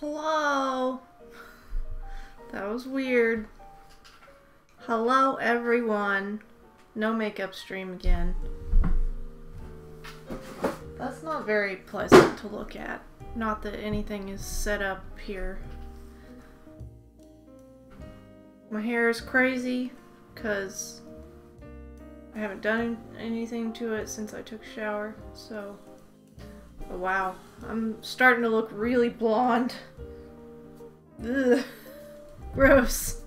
Hello. That was weird. Hello, everyone. No makeup stream again. That's not very pleasant to look at. Not that anything is set up here. My hair is crazy because I haven't done anything to it since I took a shower, so... Oh, wow. I'm starting to look really blonde. Ugh. Gross.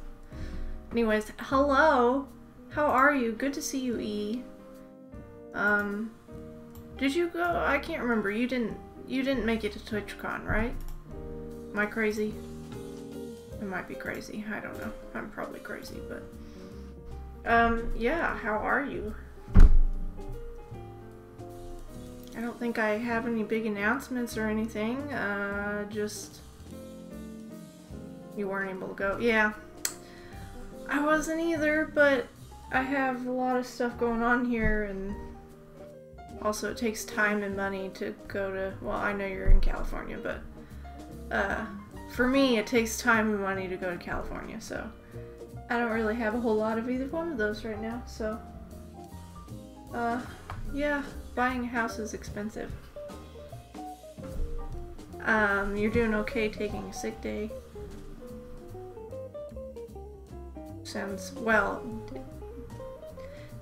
Anyways, hello. How are you? Good to see you, E. Did you go? I can't remember. You didn't make it to TwitchCon, right? Am I crazy? I might be crazy. I don't know. I'm probably crazy, but... yeah, how are you? I don't think I have any big announcements or anything. Just... You weren't able to go. Yeah. I wasn't either, but I have a lot of stuff going on here, and also it takes time and money to go to... Well, I know you're in California, but... for me, it takes time and money to go to California, so... I don't really have a whole lot of either one of those right now, so... yeah. Buying a house is expensive. You're doing okay taking a sick day. Sounds, well,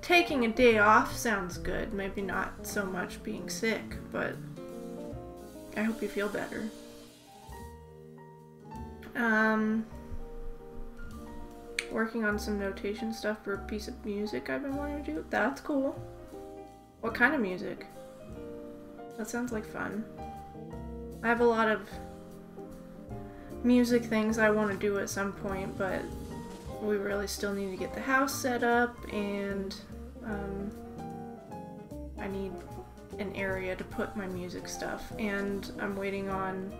taking a day off sounds good. Maybe not so much being sick, but I hope you feel better. Working on some notation stuff for a piece of music I've been wanting to do. That's cool. What kind of music? That sounds like fun. I have a lot of music things I want to do at some point, but we really still need to get the house set up, and I need an area to put my music stuff, and I'm waiting on...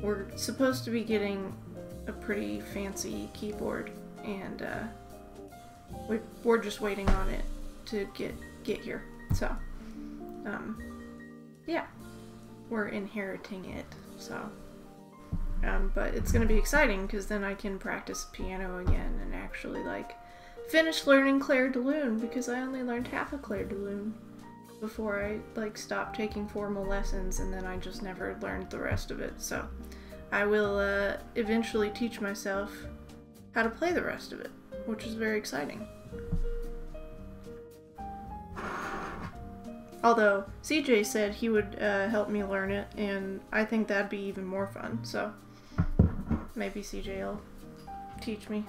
We're supposed to be getting a pretty fancy keyboard, and we're just waiting on it to get here. So, yeah, we're inheriting it, so, but it's gonna be exciting, because then I can practice piano again, and actually, like, finish learning Clair de Lune, because I only learned half of Clair de Lune before I, like, stopped taking formal lessons, and then I just never learned the rest of it, so I will, eventually teach myself how to play the rest of it, which is very exciting. Although, CJ said he would help me learn it, and I think that'd be even more fun, so maybe CJ will teach me.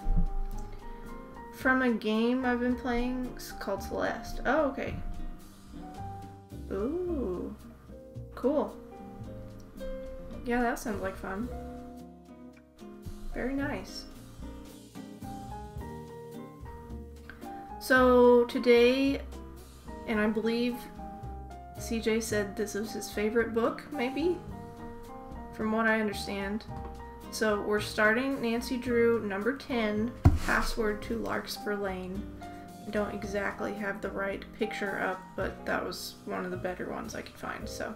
From a game I've been playing called Celeste. Oh, okay. Ooh. Cool. Yeah, that sounds like fun. Very nice. So, today, and I believe CJ said this was his favorite book, maybe? From what I understand. So we're starting Nancy Drew number 10, Password to Larkspur Lane. I don't exactly have the right picture up, but that was one of the better ones I could find, so.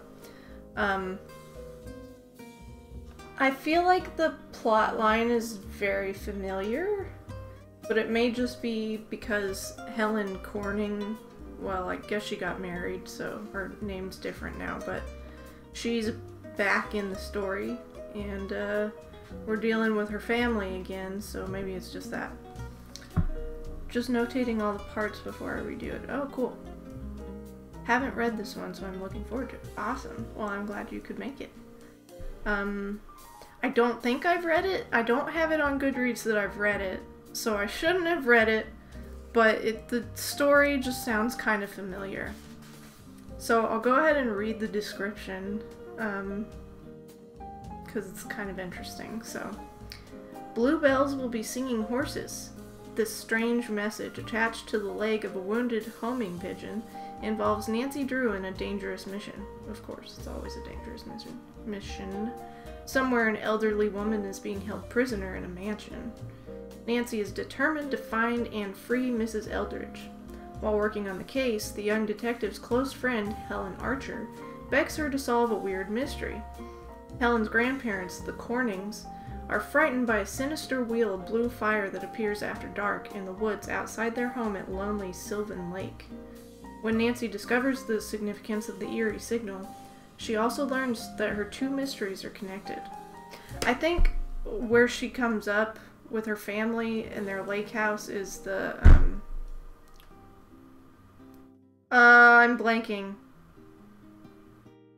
I feel like the plot line is very familiar, but it may just be because Helen Corning, well, I guess she got married, so her name's different now, but she's back in the story, and we're dealing with her family again, so maybe it's just that. Just notating all the parts before I redo it. Oh, cool. Haven't read this one, so I'm looking forward to it. Awesome. Well, I'm glad you could make it. I don't think I've read it. I don't have it on Goodreads that I've read it, so I shouldn't have read it. But the story just sounds kind of familiar. So I'll go ahead and read the description, because it's kind of interesting. So, bluebells will be singing horses. This strange message attached to the leg of a wounded homing pigeon involves Nancy Drew in a dangerous mission. Of course, it's always a dangerous mission. Somewhere an elderly woman is being held prisoner in a mansion. Nancy is determined to find and free Mrs. Eldridge. While working on the case, the young detective's close friend, Helen Archer, begs her to solve a weird mystery. Helen's grandparents, the Cornings, are frightened by a sinister wheel of blue fire that appears after dark in the woods outside their home at lonely Sylvan Lake. When Nancy discovers the significance of the eerie signal, she also learns that her two mysteries are connected. I think where she comes up with her family and their lake house is the, I'm blanking.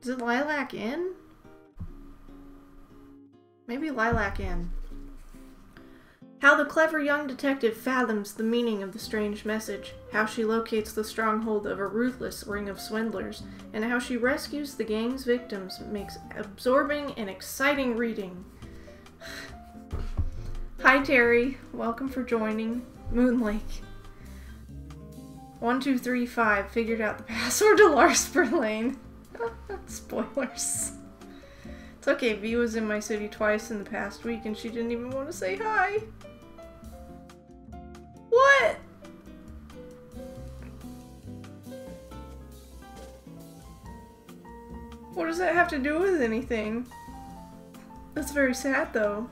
Is it Lilac Inn? Maybe Lilac Inn. How the clever young detective fathoms the meaning of the strange message, how she locates the stronghold of a ruthless ring of swindlers, and how she rescues the gang's victims makes absorbing and exciting reading. Hi Terry, welcome for joining Moon Lake. 1235 figured out the password to Larkspur Lane. Spoilers. It's okay, V was in my city twice in the past week and she didn't even want to say hi. What? What does that have to do with anything? That's very sad though.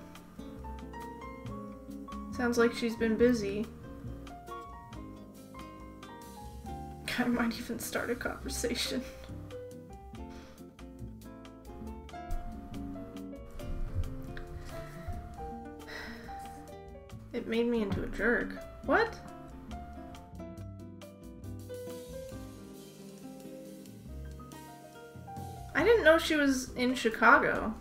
Sounds like she's been busy. I might even start a conversation. It made me into a jerk. What? I didn't know she was in Chicago.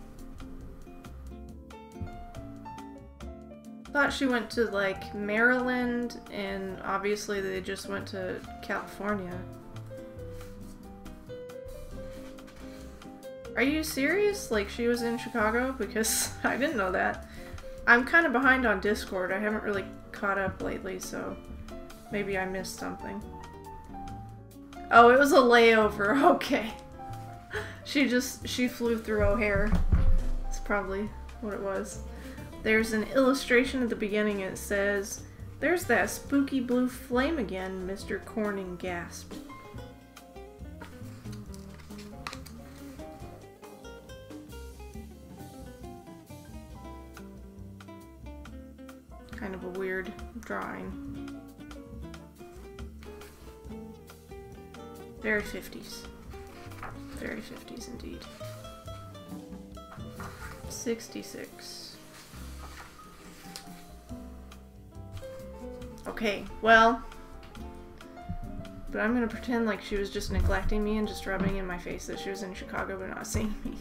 Thought she went to like Maryland and obviously they just went to California. Are you serious? Like she was in Chicago? Because I didn't know that. I'm kind of behind on Discord. I haven't really caught up lately, so maybe I missed something. Oh, it was a layover. Okay. She flew through O'Hare. That's probably what it was. There's an illustration at the beginning. It says, "There's that spooky blue flame again," Mr. Corning gasped. Kind of a weird drawing. Very 50s. Very 50s indeed. 66. Okay, well, but I'm gonna pretend like she was just neglecting me and just rubbing in my face that she was in Chicago but not seeing me.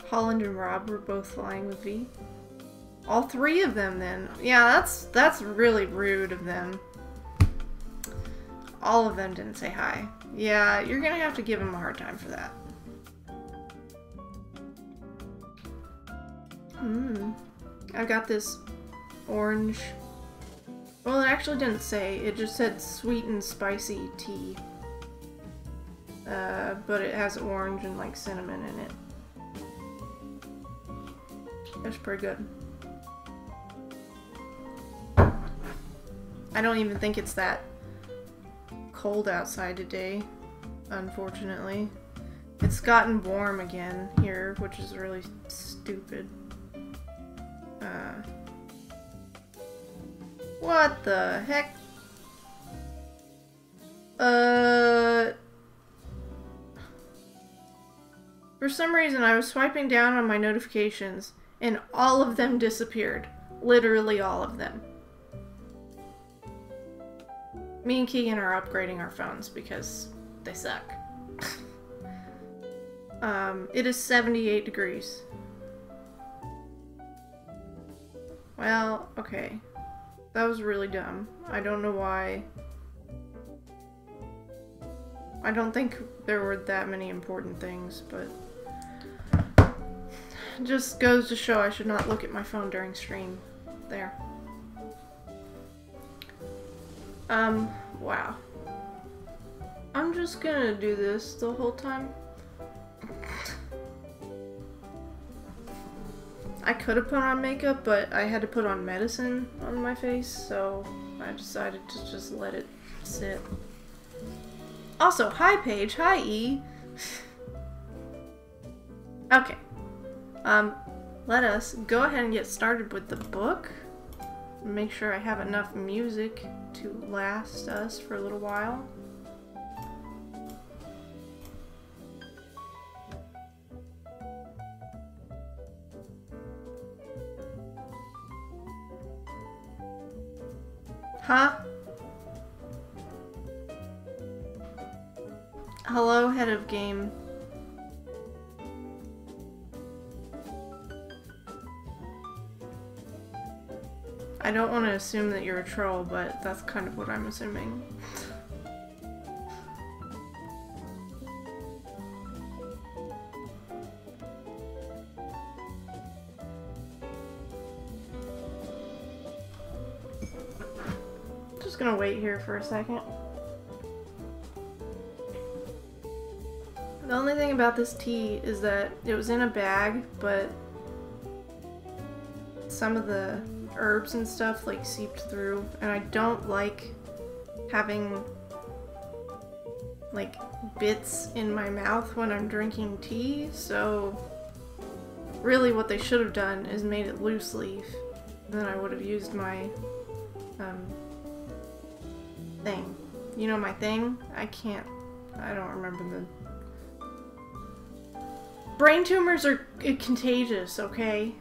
Holland and Rob were both flying with V. All three of them then. Yeah, that's really rude of them. All of them didn't say hi. Yeah, you're gonna have to give them a hard time for that. I got this orange. Well, it actually didn't say. It just said sweet and spicy tea. But it has orange and like cinnamon in it. That's pretty good. I don't even think it's that cold outside today, unfortunately. It's gotten warm again here, which is really stupid. What the heck? For some reason I was swiping down on my notifications and all of them disappeared. Literally all of them. Me and Keegan are upgrading our phones because they suck. It is 78 degrees. Well, okay. That was really dumb. I don't know why. I don't think there were that many important things, but it just goes to show I should not look at my phone during stream. There. Wow. I'm just gonna do this the whole time. I could have put on makeup, but I had to put on medicine on my face, so I decided to just let it sit. Also, hi Paige, hi E. Okay. Let us go ahead and get started with the book. Make sure I have enough music to last us for a little while. Huh? Hello, head of game. I don't want to assume that you're a troll, but that's kind of what I'm assuming. Just gonna wait here for a second. The only thing about this tea is that it was in a bag, but some of the herbs and stuff like seeped through, and I don't like having like bits in my mouth when I'm drinking tea, so really what they should have done is made it loose leaf. Then I would have used my thing. You know my thing? I don't remember the... Brain tumors are contagious, okay?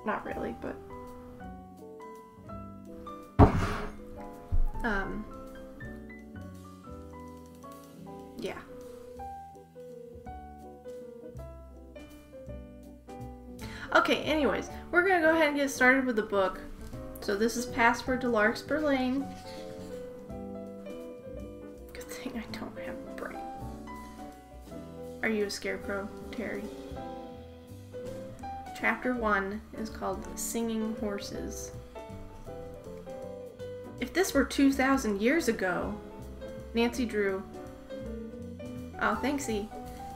Not really, but... yeah. Okay, anyways, we're gonna go ahead and get started with the book. So this is Password to Larkspur Lane. Good thing I don't have a brain. Are you a scarecrow, Terry? Chapter 1 is called Singing Horses. If this were 2,000 years ago, Nancy Drew... Oh, thanksy.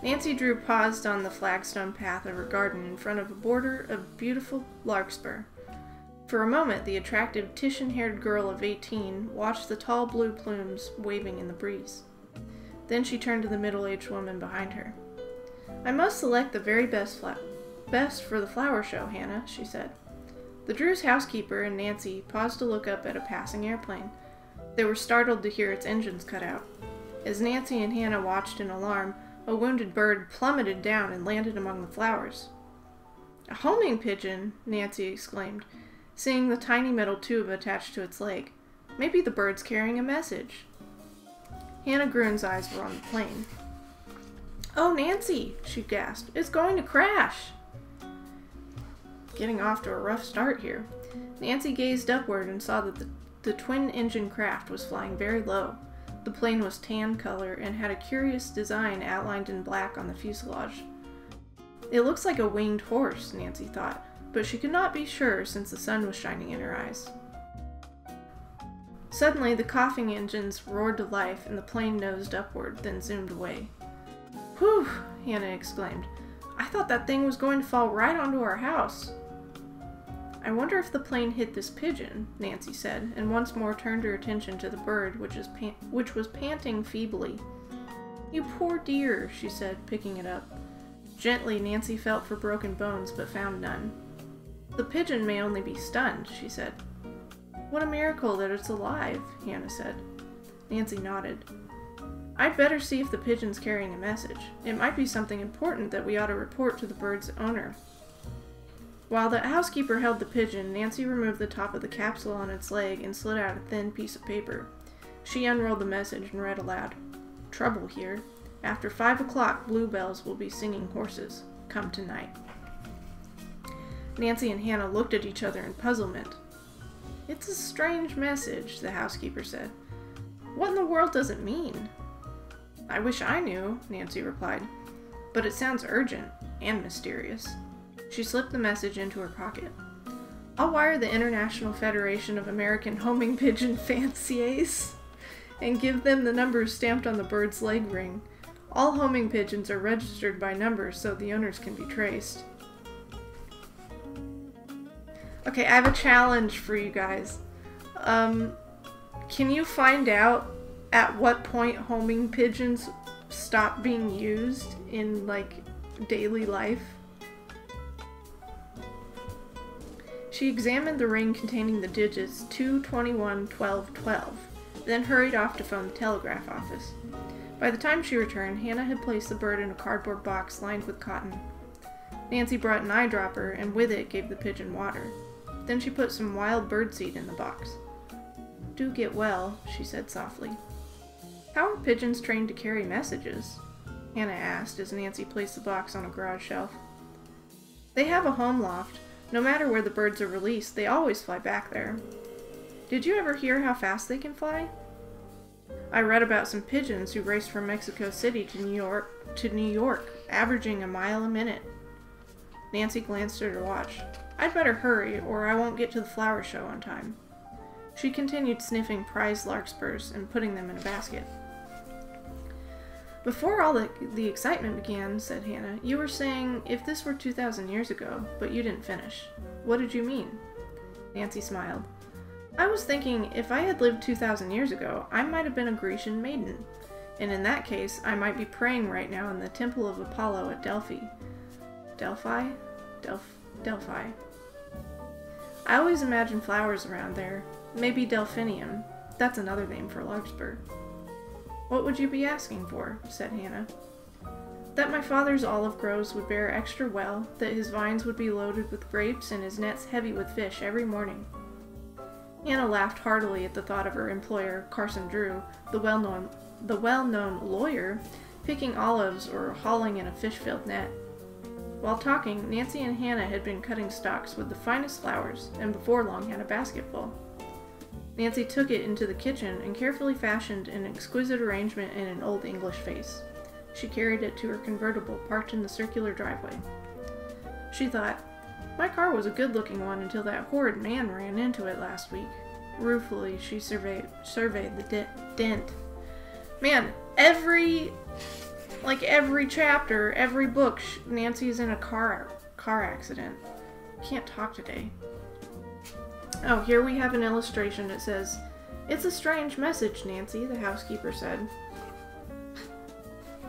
Nancy Drew paused on the flagstone path of her garden in front of a border of beautiful larkspur. For a moment, the attractive Titian-haired girl of 18 watched the tall blue plumes waving in the breeze. Then she turned to the middle-aged woman behind her. "I must select the very best for the flower show, Hannah," she said. The Drews' housekeeper and Nancy paused to look up at a passing airplane. They were startled to hear its engines cut out. As Nancy and Hannah watched in alarm, a wounded bird plummeted down and landed among the flowers. "A homing pigeon!" Nancy exclaimed, seeing the tiny metal tube attached to its leg. "Maybe the bird's carrying a message." Hannah Grune's eyes were on the plane. "Oh, Nancy!" she gasped. "It's going to crash!" Getting off to a rough start here. Nancy gazed upward and saw that the twin-engine craft was flying very low. The plane was tan color and had a curious design outlined in black on the fuselage. "It looks like a winged horse," Nancy thought, but she could not be sure since the sun was shining in her eyes. Suddenly, the coughing engines roared to life and the plane nosed upward, then zoomed away. "Whew!" Hannah exclaimed. "I thought that thing was going to fall right onto our house." "I wonder if the plane hit this pigeon," Nancy said, and once more turned her attention to the bird, which was panting feebly. "You poor dear," she said, picking it up. Gently, Nancy felt for broken bones, but found none. "The pigeon may only be stunned," she said. "What a miracle that it's alive," Hannah said. Nancy nodded. "I'd better see if the pigeon's carrying a message. It might be something important that we ought to report to the bird's owner." While the housekeeper held the pigeon, Nancy removed the top of the capsule on its leg and slid out a thin piece of paper. She unrolled the message and read aloud. "Trouble here. After 5 o'clock, bluebells will be singing horses. Come tonight." Nancy and Hannah looked at each other in puzzlement. "It's a strange message," the housekeeper said. "What in the world does it mean?" "I wish I knew," Nancy replied. "But it sounds urgent and mysterious." She slipped the message into her pocket. "I'll wire the International Federation of American Homing Pigeon Fanciers and give them the numbers stamped on the bird's leg ring. All homing pigeons are registered by numbers so the owners can be traced." Okay, I have a challenge for you guys. Can you find out at what point homing pigeons stop being used in, like, daily life. She examined the ring containing the digits 2211212, then hurried off to phone the telegraph office. By the time she returned, Hannah had placed the bird in a cardboard box lined with cotton. Nancy brought an eyedropper and with it gave the pigeon water. Then she put some wild birdseed in the box. "Do get well," she said softly. "How are pigeons trained to carry messages?" Hannah asked as Nancy placed the box on a garage shelf. "They have a home loft. No matter where the birds are released, they always fly back there. Did you ever hear how fast they can fly? I read about some pigeons who raced from Mexico City to New York, averaging a mile a minute." Nancy glanced at her watch. "I'd better hurry, or I won't get to the flower show on time." She continued sniffing prized larkspurs and putting them in a basket. "Before all the excitement began," said Hannah, "you were saying if this were 2,000 years ago, but you didn't finish. What did you mean?" Nancy smiled. "I was thinking if I had lived 2,000 years ago, I might have been a Grecian maiden, and in that case, I might be praying right now in the Temple of Apollo at Delphi. Delphi? Delphi. I always imagine flowers around there. Maybe delphinium. That's another name for larkspur." "What would you be asking for?" said Hannah. "That my father's olive groves would bear extra well, that his vines would be loaded with grapes and his nets heavy with fish every morning." Hannah laughed heartily at the thought of her employer, Carson Drew, the well-known lawyer, picking olives or hauling in a fish-filled net. While talking, Nancy and Hannah had been cutting stalks with the finest flowers, and before long had a basket full. Nancy took it into the kitchen and carefully fashioned an exquisite arrangement in an Old English vase. She carried it to her convertible parked in the circular driveway. She thought, "My car was a good-looking one until that horrid man ran into it last week." Ruefully, she surveyed the dent. Man, every chapter, every book, Nancy's in a car accident. Can't talk today. Oh, here we have an illustration. It says, "It's a strange message, Nancy," the housekeeper said.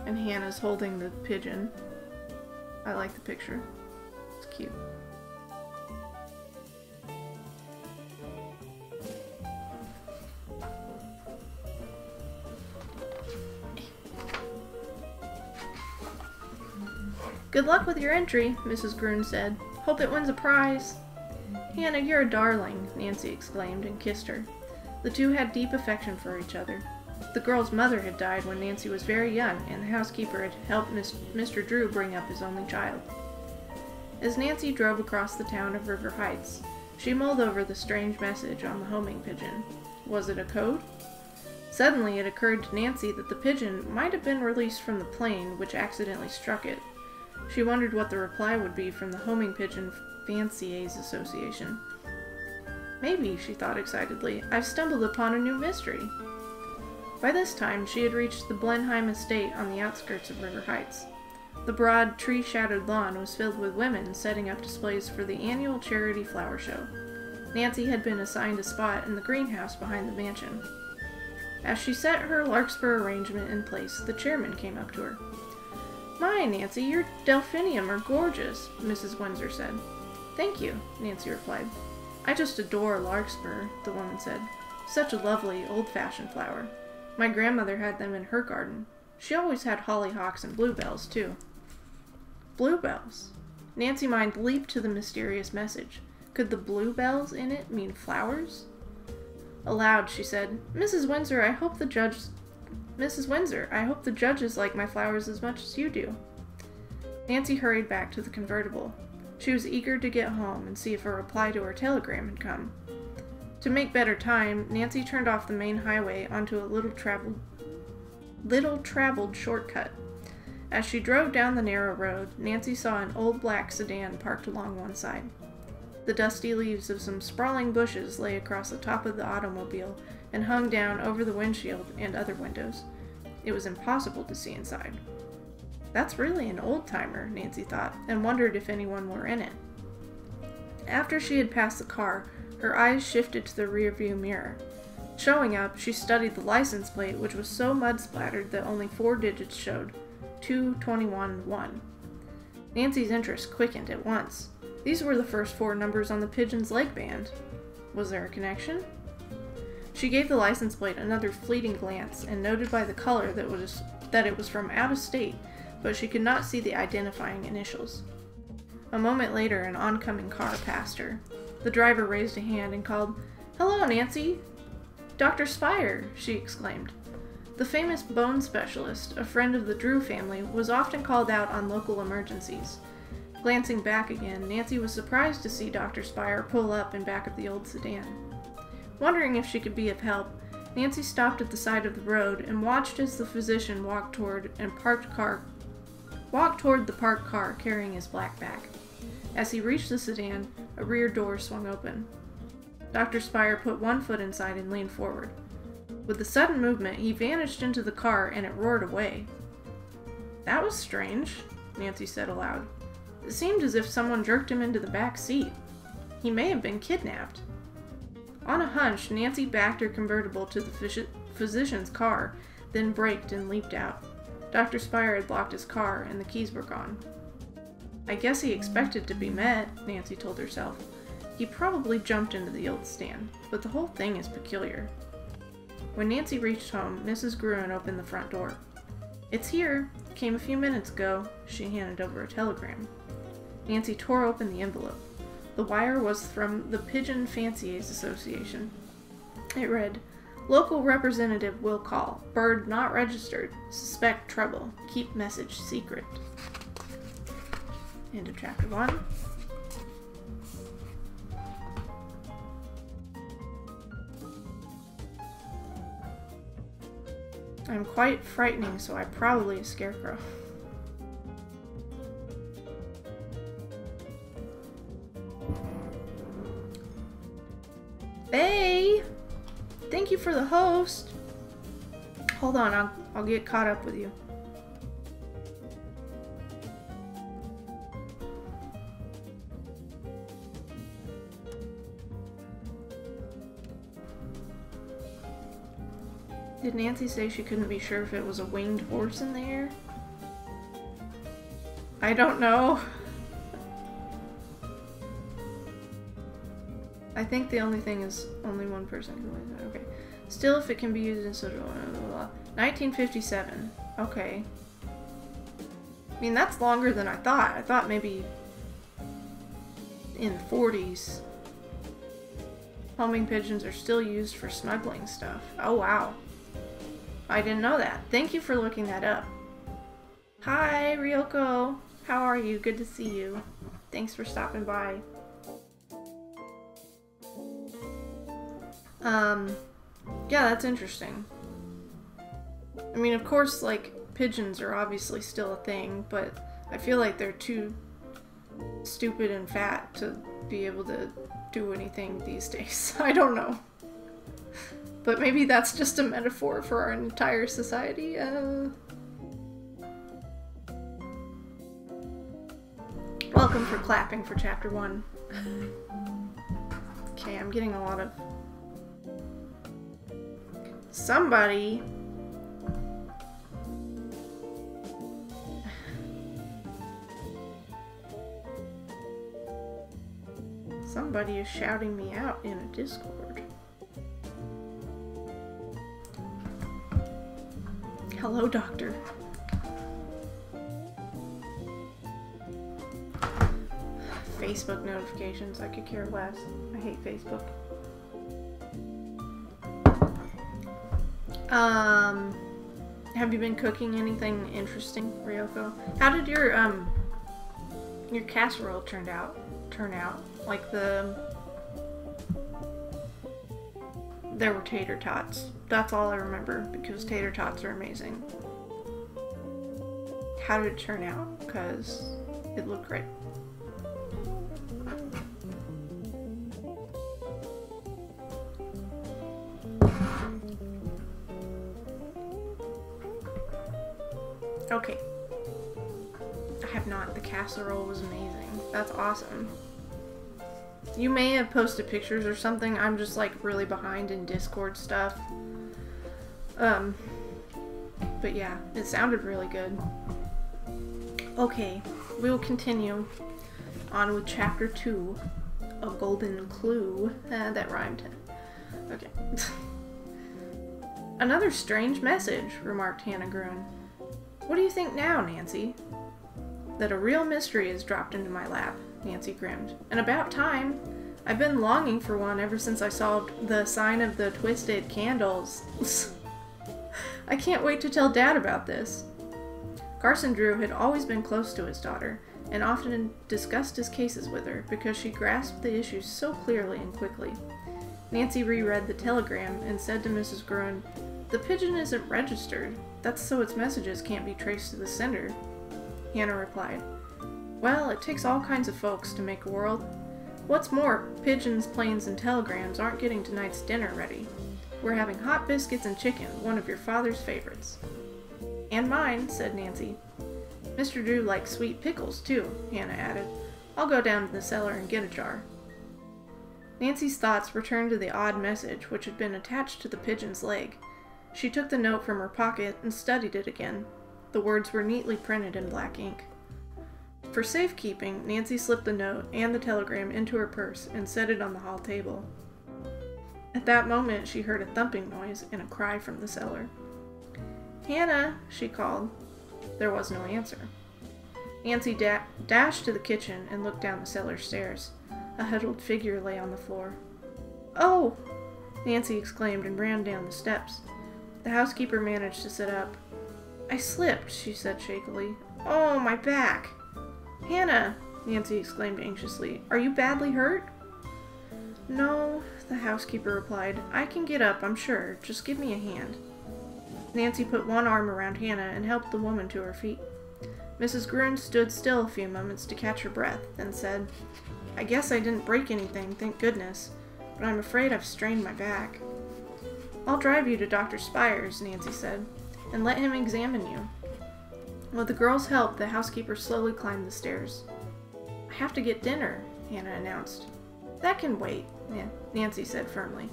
And Hannah's holding the pigeon. I like the picture. It's cute. "Good luck with your entry," Mrs. Gruen said. "Hope it wins a prize." "Hannah, you're a darling," Nancy exclaimed and kissed her. The two had deep affection for each other. The girl's mother had died when Nancy was very young, and the housekeeper had helped Mr. Drew bring up his only child. As Nancy drove across the town of River Heights, she mulled over the strange message on the homing pigeon. Was it a code? Suddenly it occurred to Nancy that the pigeon might have been released from the plane which accidentally struck it. She wondered what the reply would be from the Homing Pigeon Fanciers Association. "Maybe," she thought excitedly, "I've stumbled upon a new mystery." By this time, she had reached the Blenheim estate on the outskirts of River Heights. The broad, tree-shadowed lawn was filled with women setting up displays for the annual charity flower show. Nancy had been assigned a spot in the greenhouse behind the mansion. As she set her larkspur arrangement in place, the chairman came up to her. "My, Nancy, your delphinium are gorgeous," Mrs. Windsor said. "Thank you," Nancy replied. "I just adore larkspur," the woman said. "Such a lovely, old-fashioned flower. My grandmother had them in her garden. She always had hollyhocks and bluebells, too." Bluebells? Nancy's mind leaped to the mysterious message. Could the bluebells in it mean flowers? Aloud, she said, Mrs. Windsor, I hope the judges like my flowers as much as you do." Nancy hurried back to the convertible. She was eager to get home and see if a reply to her telegram had come. To make better time, Nancy turned off the main highway onto a little traveled shortcut. As she drove down the narrow road, Nancy saw an old black sedan parked along one side. The dusty leaves of some sprawling bushes lay across the top of the automobile and hung down over the windshield and other windows. It was impossible to see inside. That's really an old-timer, Nancy thought, and wondered if anyone were in it. After she had passed the car, her eyes shifted to the rearview mirror. Showing up, she studied the license plate, which was so mud-splattered that only 4 digits showed, 2211. Nancy's interest quickened at once. These were the first 4 numbers on the pigeon's leg band. Was there a connection? She gave the license plate another fleeting glance and noted by the color that it was from out of state, but she could not see the identifying initials. A moment later, an oncoming car passed her. The driver raised a hand and called, "Hello, Nancy!" "Dr. Spire!" she exclaimed. The famous bone specialist, a friend of the Drew family, was often called out on local emergencies. Glancing back again, Nancy was surprised to see Dr. Spire pull up in back of the old sedan. Wondering if she could be of help, Nancy stopped at the side of the road and watched as the physician walked toward the parked car carrying his black bag. As he reached the sedan, a rear door swung open. Dr. Spire put one foot inside and leaned forward. With a sudden movement, he vanished into the car and it roared away. "That was strange," Nancy said aloud. "It seemed as if someone jerked him into the back seat. He may have been kidnapped." On a hunch, Nancy backed her convertible to the physician's car, then braked and leaped out. Dr. Spire had locked his car and the keys were gone. "I guess he expected to be met," Nancy told herself. "He probably jumped into the old stand, but the whole thing is peculiar." When Nancy reached home, Mrs. Gruen opened the front door. "It's here. Came a few minutes ago." She handed over a telegram. Nancy tore open the envelope. The wire was from the Pigeon Fanciers Association. It read, "Local representative will call. Bird not registered. Suspect trouble. Keep message secret." End of chapter 1. I'm quite frightening, so I'm probably a scarecrow. Hey! Thank you for the host! Hold on, I'll get caught up with you. Did Nancy say she couldn't be sure if it was a winged horse in the air? I don't know. I think the only thing is only one person can win it. Okay. Still, if it can be used in social... 1957. Okay. I mean, that's longer than I thought. I thought maybe in the 40s. Homing pigeons are still used for smuggling stuff. Oh, wow. I didn't know that. Thank you for looking that up. Hi, Ryoko. How are you? Good to see you. Thanks for stopping by. Yeah, that's interesting. I mean, of course, like, pigeons are obviously still a thing, but I feel like they're too stupid and fat to be able to do anything these days. I don't know. But maybe that's just a metaphor for our entire society. Welcome for clapping for chapter 1. Okay, I'm getting a lot of... Somebody... Somebody is shouting me out in a Discord. Hello, Doctor. Facebook notifications, I could care less. I hate Facebook. Have you been cooking anything interesting, Ryoko? How did your casserole turn out? Like there were tater tots. That's all I remember, because tater tots are amazing. How did it turn out? Because it looked great. Okay. I have not. The casserole was amazing. That's awesome. You may have posted pictures or something. I'm just like really behind in Discord stuff. But yeah, it sounded really good. Okay, we will continue on with Chapter 2, A Golden Clue. That rhymed. Okay. Another strange message, remarked Hannah Gruen. What do you think now, Nancy? That a real mystery has dropped into my lap, Nancy grinned. And about time. I've been longing for one ever since I solved the sign of the twisted candles. I can't wait to tell Dad about this. Carson Drew had always been close to his daughter, and often discussed his cases with her because she grasped the issues so clearly and quickly. Nancy reread the telegram and said to Mrs. Gruen, "The pigeon isn't registered. That's so its messages can't be traced to the sender." Hannah replied, "Well, it takes all kinds of folks to make a world. What's more, pigeons, planes, and telegrams aren't getting tonight's dinner ready. We're having hot biscuits and chicken, one of your father's favorites." "And mine," said Nancy. "Mr. Drew likes sweet pickles, too," Hannah added. "I'll go down to the cellar and get a jar." Nancy's thoughts returned to the odd message which had been attached to the pigeon's leg. She took the note from her pocket and studied it again. The words were neatly printed in black ink. For safekeeping, Nancy slipped the note and the telegram into her purse and set it on the hall table. At that moment, she heard a thumping noise and a cry from the cellar. "Hannah," she called. There was no answer. Nancy dashed to the kitchen and looked down the cellar stairs. A huddled figure lay on the floor. "Oh!" Nancy exclaimed and ran down the steps. The housekeeper managed to sit up. "I slipped," she said shakily. "Oh, my back!" "Hannah!" Nancy exclaimed anxiously. "Are you badly hurt?" "No," the housekeeper replied. "I can get up, I'm sure. Just give me a hand." Nancy put one arm around Hannah and helped the woman to her feet. Mrs. Gruen stood still a few moments to catch her breath, then said, "I guess I didn't break anything, thank goodness, but I'm afraid I've strained my back." "I'll drive you to Dr. Spire's," Nancy said, "and let him examine you." With the girl's help, the housekeeper slowly climbed the stairs. "I have to get dinner," Hannah announced. "That can wait," Nancy said firmly.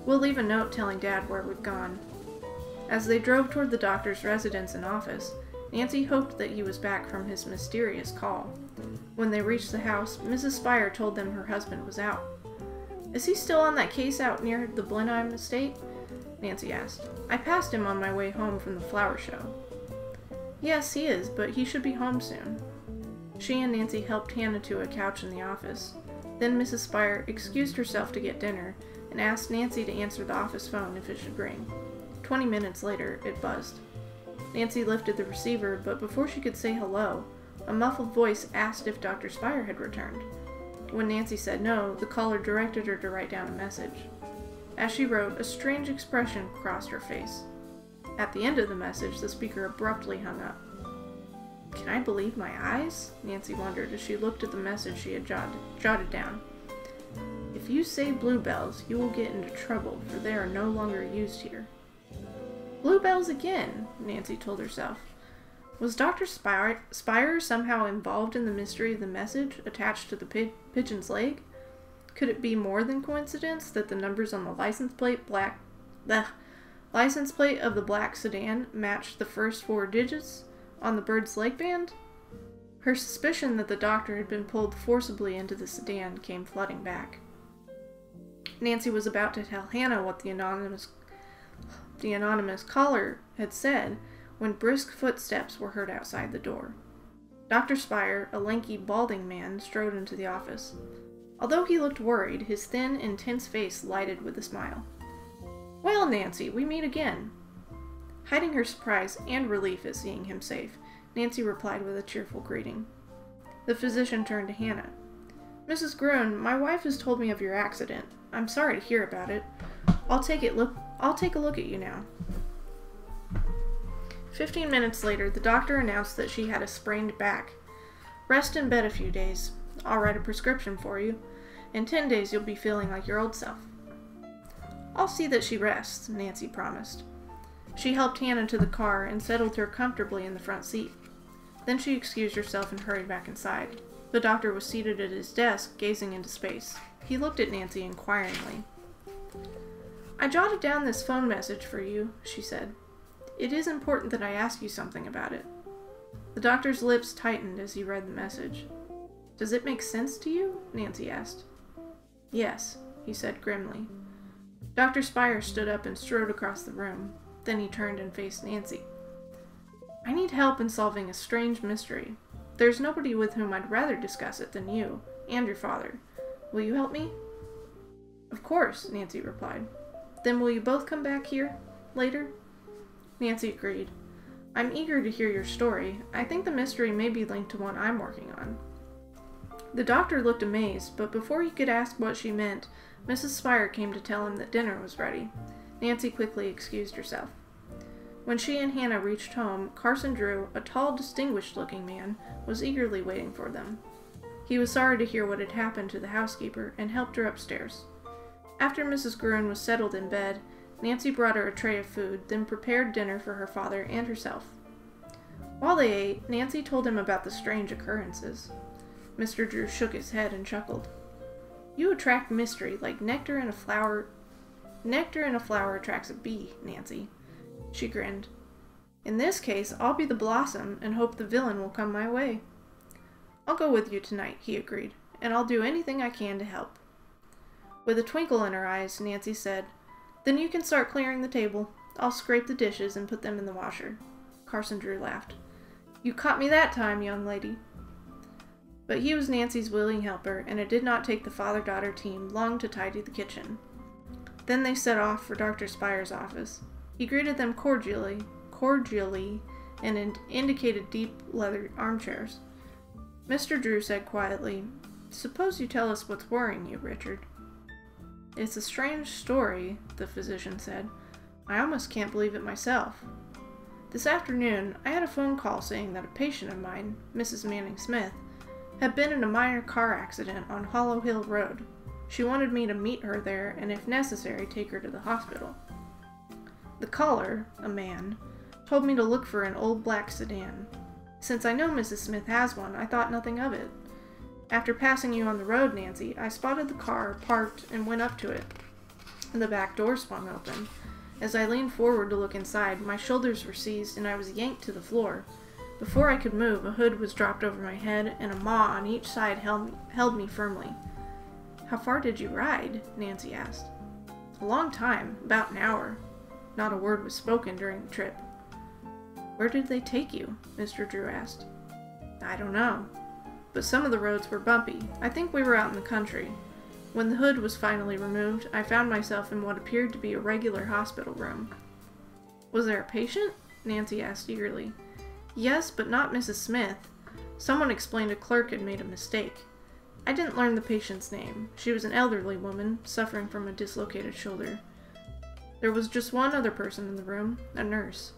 "We'll leave a note telling Dad where we've gone." As they drove toward the doctor's residence and office, Nancy hoped that he was back from his mysterious call. When they reached the house, Mrs. Spire told them her husband was out. "Is he still on that case out near the Blenheim estate?" Nancy asked. "I passed him on my way home from the flower show." "Yes, he is, but he should be home soon." She and Nancy helped Hannah to a couch in the office. Then Mrs. Spire excused herself to get dinner and asked Nancy to answer the office phone if it should ring. 20 minutes later, it buzzed. Nancy lifted the receiver, but before she could say hello, a muffled voice asked if Dr. Spire had returned. When Nancy said no, the caller directed her to write down a message. As she wrote, a strange expression crossed her face. At the end of the message, the speaker abruptly hung up. "Can I believe my eyes?" Nancy wondered as she looked at the message she had jotted down. "If you say bluebells, you will get into trouble, for they are no longer used here." Bluebells again, Nancy told herself. Was Dr. Spire somehow involved in the mystery of the message attached to the pigeon's leg? Could it be more than coincidence that the numbers on the license plate of the black sedan matched the first 4 digits on the bird's leg band? Her suspicion that the doctor had been pulled forcibly into the sedan came flooding back. Nancy was about to tell Hannah what the anonymous caller had said when brisk footsteps were heard outside the door. Dr. Spire, a lanky, balding man, strode into the office. Although he looked worried, his thin, intense face lighted with a smile. "Well, Nancy, we meet again." Hiding her surprise and relief at seeing him safe, Nancy replied with a cheerful greeting. The physician turned to Hannah. "Mrs. Gruen, my wife has told me of your accident. I'm sorry to hear about it. I'll take a look at you now." 15 minutes later, the doctor announced that she had a sprained back. "Rest in bed a few days. I'll write a prescription for you. In 10 days you'll be feeling like your old self." "I'll see that she rests," Nancy promised. She helped Hannah to the car and settled her comfortably in the front seat. Then she excused herself and hurried back inside. The doctor was seated at his desk, gazing into space. He looked at Nancy inquiringly. "I jotted down this phone message for you," she said. "It is important that I ask you something about it." The doctor's lips tightened as he read the message. "Does it make sense to you?" Nancy asked. "Yes," he said grimly. Dr. Spire stood up and strode across the room. Then he turned and faced Nancy. "I need help in solving a strange mystery. There's nobody with whom I'd rather discuss it than you and your father. Will you help me?" "Of course," Nancy replied. "Then will you both come back here later?" Nancy agreed. "I'm eager to hear your story. I think the mystery may be linked to one I'm working on." The doctor looked amazed, but before he could ask what she meant, Mrs. Spire came to tell him that dinner was ready. Nancy quickly excused herself. When she and Hannah reached home, Carson Drew, a tall, distinguished-looking man, was eagerly waiting for them. He was sorry to hear what had happened to the housekeeper and helped her upstairs. After Mrs. Gruen was settled in bed, Nancy brought her a tray of food, then prepared dinner for her father and herself. While they ate, Nancy told him about the strange occurrences. Mr. Drew shook his head and chuckled. "You attract mystery like nectar in a flower. Nectar in a flower attracts a bee, Nancy." She grinned. "In this case, I'll be the blossom and hope the villain will come my way." "I'll go with you tonight," he agreed, "and I'll do anything I can to help." With a twinkle in her eyes, Nancy said, "Then you can start clearing the table. I'll scrape the dishes and put them in the washer." Carson Drew laughed. "You caught me that time, young lady." But he was Nancy's willing helper, and it did not take the father-daughter team long to tidy the kitchen. Then they set off for Dr. Spire's office. He greeted them cordially, and indicated deep leather armchairs. Mr. Drew said quietly, "Suppose you tell us what's worrying you, Richard." "It's a strange story," the physician said. "I almost can't believe it myself. This afternoon, I had a phone call saying that a patient of mine, Mrs. Manning Smith, had been in a minor car accident on Hollow Hill Road. She wanted me to meet her there and, if necessary, take her to the hospital. The caller, a man, told me to look for an old black sedan. Since I know Mrs. Smith has one, I thought nothing of it. After passing you on the road, Nancy, I spotted the car parked and went up to it. The back door swung open. As I leaned forward to look inside, my shoulders were seized and I was yanked to the floor. Before I could move, a hood was dropped over my head and a maw on each side held me firmly." "How far did you ride?" Nancy asked. "A long time, about an hour. Not a word was spoken during the trip." "Where did they take you?" Mr. Drew asked. "I don't know. But some of the roads were bumpy. I think we were out in the country. When the hood was finally removed, I found myself in what appeared to be a regular hospital room." "Was there a patient?" Nancy asked eagerly. "Yes, but not Mrs. Smith. Someone explained a clerk had made a mistake. I didn't learn the patient's name. She was an elderly woman, suffering from a dislocated shoulder. There was just one other person in the room, a nurse.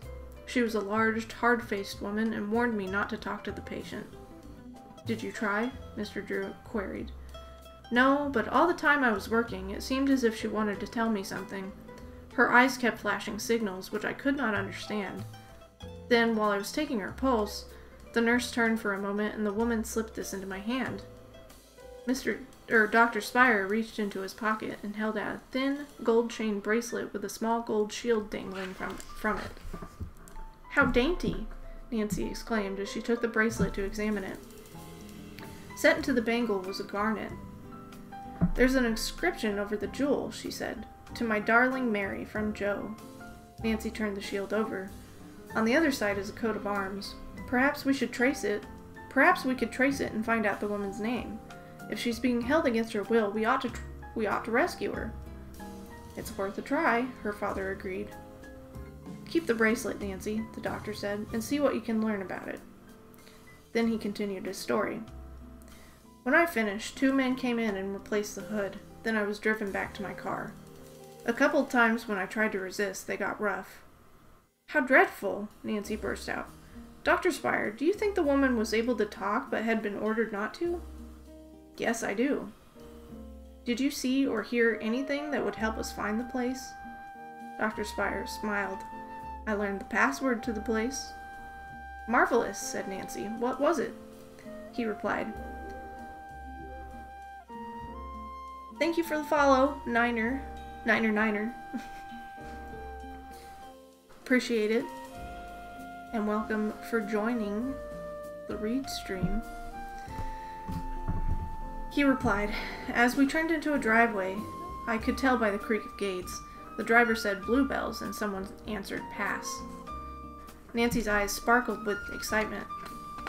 She was a large, hard-faced woman and warned me not to talk to the patient." "Did you try?" Mr. Drew queried. "No, but all the time I was working, it seemed as if she wanted to tell me something. Her eyes kept flashing signals, which I could not understand. Then, while I was taking her pulse, the nurse turned for a moment and the woman slipped this into my hand." Dr. Spire reached into his pocket and held out a thin, gold-chain bracelet with a small gold shield dangling from it. "How dainty!" Nancy exclaimed as she took the bracelet to examine it. Set into the bangle was a garnet. "There's an inscription over the jewel," she said. "To my darling Mary, from Joe." Nancy turned the shield over. "On the other side is a coat of arms. Perhaps we could trace it and find out the woman's name. If she's being held against her will, we ought to rescue her." "It's worth a try," her father agreed. "Keep the bracelet, Nancy," the doctor said, "and see what you can learn about it." Then he continued his story. "When I finished, 2 men came in and replaced the hood. Then I was driven back to my car. A couple of times when I tried to resist, they got rough." "How dreadful!" Nancy burst out. "Dr. Spire, do you think the woman was able to talk but had been ordered not to?" "Yes, I do." "Did you see or hear anything that would help us find the place?" Dr. Spire smiled. "I learned the password to the place." "Marvelous," said Nancy. "What was it?" He replied, "Thank you for the follow, Niner. Appreciate it. And welcome for joining The reed stream? He replied, "As we turned into a driveway, I could tell by the creak of gates. The driver said bluebells, and someone answered pass." Nancy's eyes sparkled with excitement.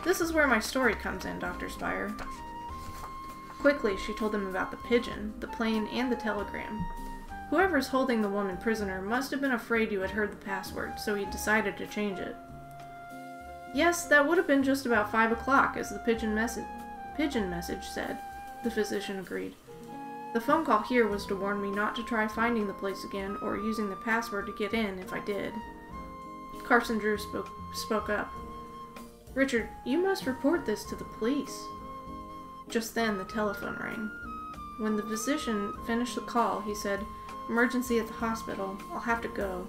"This is where my story comes in, Dr. Spire." Quickly, she told him about the pigeon, the plane, and the telegram. Whoever's holding the woman prisoner must have been afraid you had heard the password, so he decided to change it. "Yes, that would have been just about 5 o'clock, as the pigeon message said," the physician agreed. "The phone call here was to warn me not to try finding the place again or using the password to get in if I did." Carson Drew spoke up. "Richard, you must report this to the police." Just then, the telephone rang. When the physician finished the call, he said, "Emergency at the hospital. I'll have to go."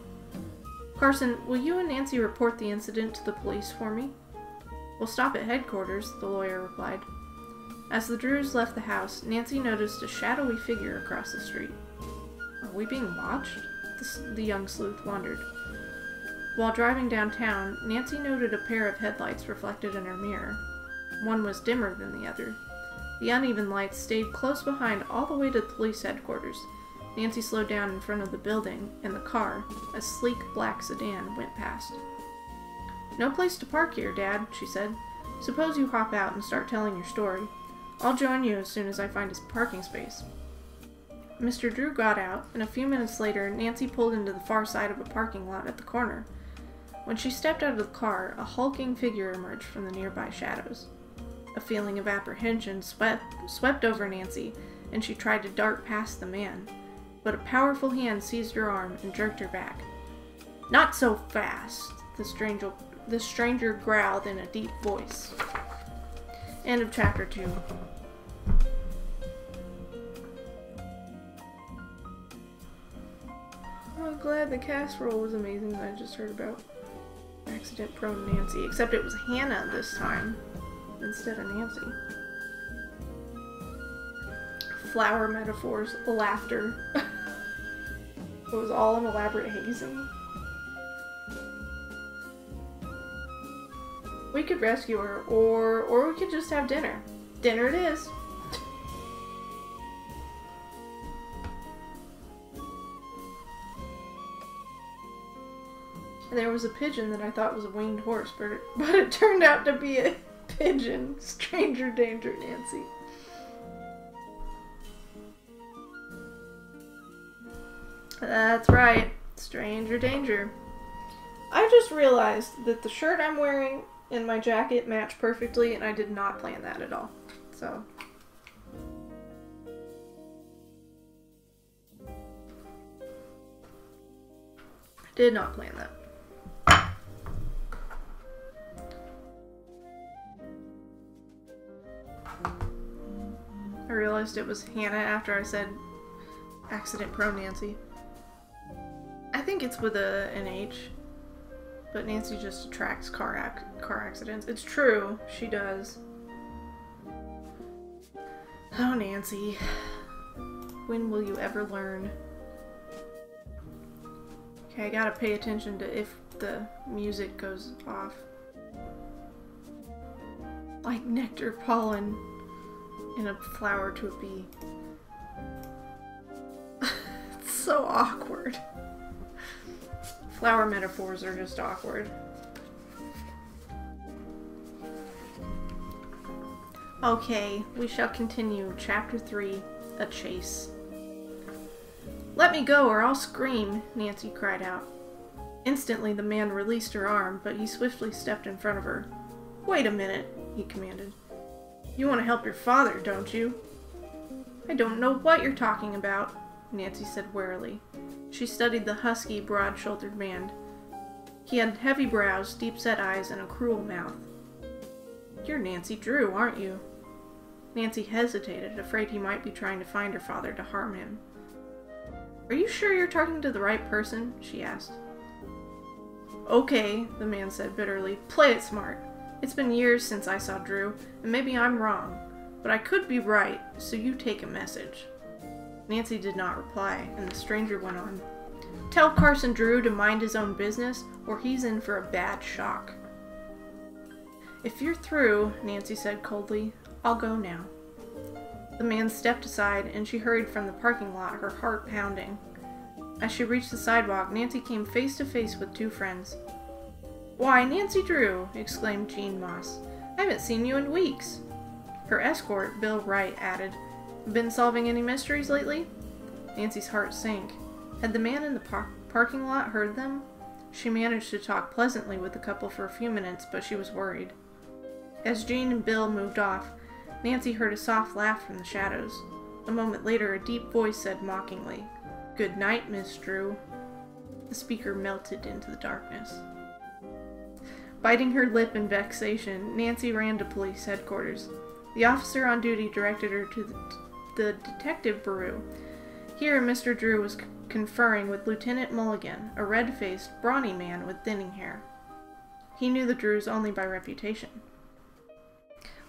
"Carson, will you and Nancy report the incident to the police for me?" "We'll stop at headquarters," the lawyer replied. As the Drews left the house, Nancy noticed a shadowy figure across the street. "Are we being watched?" the young sleuth wondered. While driving downtown, Nancy noted a pair of headlights reflected in her mirror. One was dimmer than the other. The uneven lights stayed close behind all the way to the police headquarters. Nancy slowed down in front of the building, and the car, a sleek black sedan, went past. "No place to park here, Dad," she said. "Suppose you hop out and start telling your story. I'll join you as soon as I find a parking space." Mr. Drew got out, and a few minutes later, Nancy pulled into the far side of a parking lot at the corner. When she stepped out of the car, a hulking figure emerged from the nearby shadows. A feeling of apprehension swept over Nancy, and she tried to dart past the man. But a powerful hand seized her arm and jerked her back. "Not so fast," the stranger growled in a deep voice. End of chapter 2. I'm glad the casserole was amazing that I just heard about. Accident-prone Nancy, except it was Hannah this time instead of Nancy. Flower metaphors, laughter. It was all an elaborate hazing. We could rescue her, or we could just have dinner. Dinner it is. There was a pigeon that I thought was a winged horse, but it turned out to be a pigeon. Stranger danger, Nancy. That's right. Stranger danger. I just realized that the shirt I'm wearing and my jacket match perfectly, and I did not plan that at all. So. Did not plan that. I realized it was Hannah after I said accident-prone Nancy. I think it's with an H, but Nancy just attracts car accidents. It's true, she does. Oh, Nancy. When will you ever learn? Okay, I gotta pay attention to if the music goes off. Like nectar, pollen, in a flower to a bee. It's so awkward. Flower metaphors are just awkward. Okay, we shall continue. Chapter 3, A Chase. "Let me go or I'll scream," Nancy cried out. Instantly the man released her arm, but he swiftly stepped in front of her. "Wait a minute," he commanded. "You want to help your father, don't you?" "I don't know what you're talking about," Nancy said warily. She studied the husky, broad-shouldered man. He had heavy brows, deep-set eyes, and a cruel mouth. "You're Nancy Drew, aren't you?" Nancy hesitated, afraid he might be trying to find her father to harm him. "Are you sure you're talking to the right person?" she asked. "Okay," the man said bitterly. "Play it smart. It's been years since I saw Drew, and maybe I'm wrong, but I could be right, so you take a message." Nancy did not reply, and the stranger went on. "Tell Carson Drew to mind his own business, or he's in for a bad shock. If you're through, Nancy said coldly, I'll go now. The man stepped aside, and she hurried from the parking lot, her heart pounding. As she reached the sidewalk, Nancy came face to face with two friends. Why, Nancy Drew, exclaimed Jean Moss. I haven't seen you in weeks. Her escort, Bill Wright, added, Been solving any mysteries lately? Nancy's heart sank. Had the man in the parking lot heard them? She managed to talk pleasantly with the couple for a few minutes, but she was worried. As Jean and Bill moved off, Nancy heard a soft laugh from the shadows. A moment later, a deep voice said mockingly, Good night, Miss Drew. The speaker melted into the darkness. Biting her lip in vexation, Nancy ran to police headquarters. The officer on duty directed her to the detective bureau. Here, Mr. Drew was conferring with Lieutenant Mulligan, a red-faced, brawny man with thinning hair. He knew the Drews only by reputation.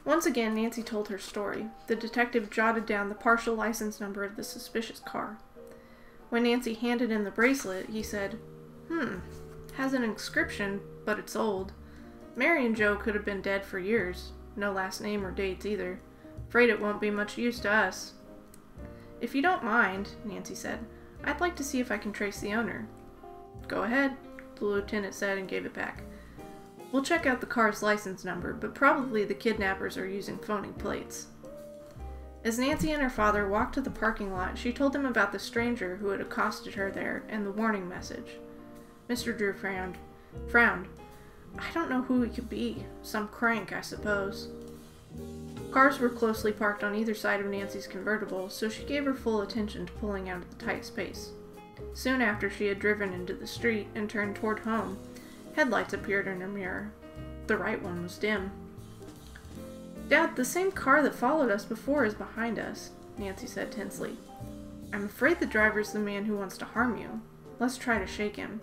Once again, Nancy told her story. The detective jotted down the partial license number of the suspicious car. When Nancy handed him the bracelet, he said, Has an inscription, but it's old. Mary and Joe could have been dead for years. No last name or dates either. Afraid it won't be much use to us. If you don't mind, Nancy said, I'd like to see if I can trace the owner. Go ahead, the lieutenant said and gave it back. We'll check out the car's license number, but probably the kidnappers are using phony plates. As Nancy and her father walked to the parking lot, she told them about the stranger who had accosted her there and the warning message. Mr. Drew frowned. I don't know who he could be. Some crank, I suppose. Cars were closely parked on either side of Nancy's convertible, so she gave her full attention to pulling out of the tight space. Soon after she had driven into the street and turned toward home, headlights appeared in her mirror. The right one was dim. Dad, the same car that followed us before is behind us, Nancy said tensely. I'm afraid the driver's the man who wants to harm you. Let's try to shake him.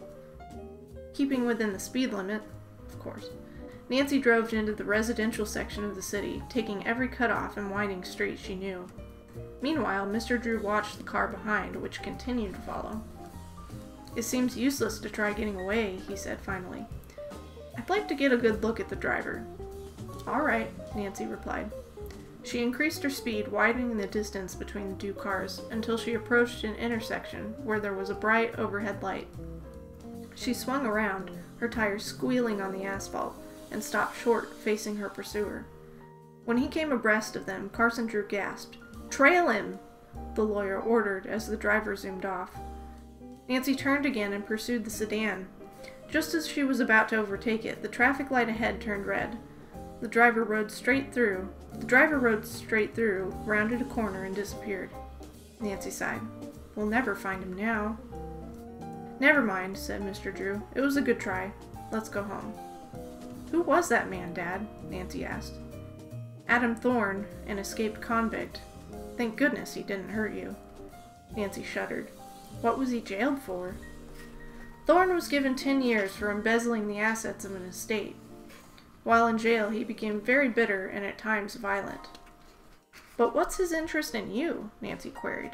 Keeping within the speed limit, of course, Nancy drove into the residential section of the city, taking every cutoff and winding street she knew. Meanwhile, Mr. Drew watched the car behind, which continued to follow. It seems useless to try getting away, he said finally. I'd like to get a good look at the driver. All right, Nancy replied. She increased her speed, widening the distance between the two cars, until she approached an intersection where there was a bright overhead light. She swung around, her tires squealing on the asphalt, and stopped short, facing her pursuer. When he came abreast of them, Carson Drew gasped. Trail him! The lawyer ordered as the driver zoomed off. Nancy turned again and pursued the sedan. Just as she was about to overtake it, the traffic light ahead turned red. The driver rode straight through, rounded a corner, and disappeared. Nancy sighed. We'll never find him now. Never mind, said Mr. Drew. It was a good try. Let's go home. Who was that man, Dad? Nancy asked. Adam Thorne, an escaped convict. Thank goodness he didn't hurt you. Nancy shuddered. What was he jailed for? Thorne was given 10 years for embezzling the assets of an estate. While in jail, he became very bitter and at times violent. But what's his interest in you? Nancy queried.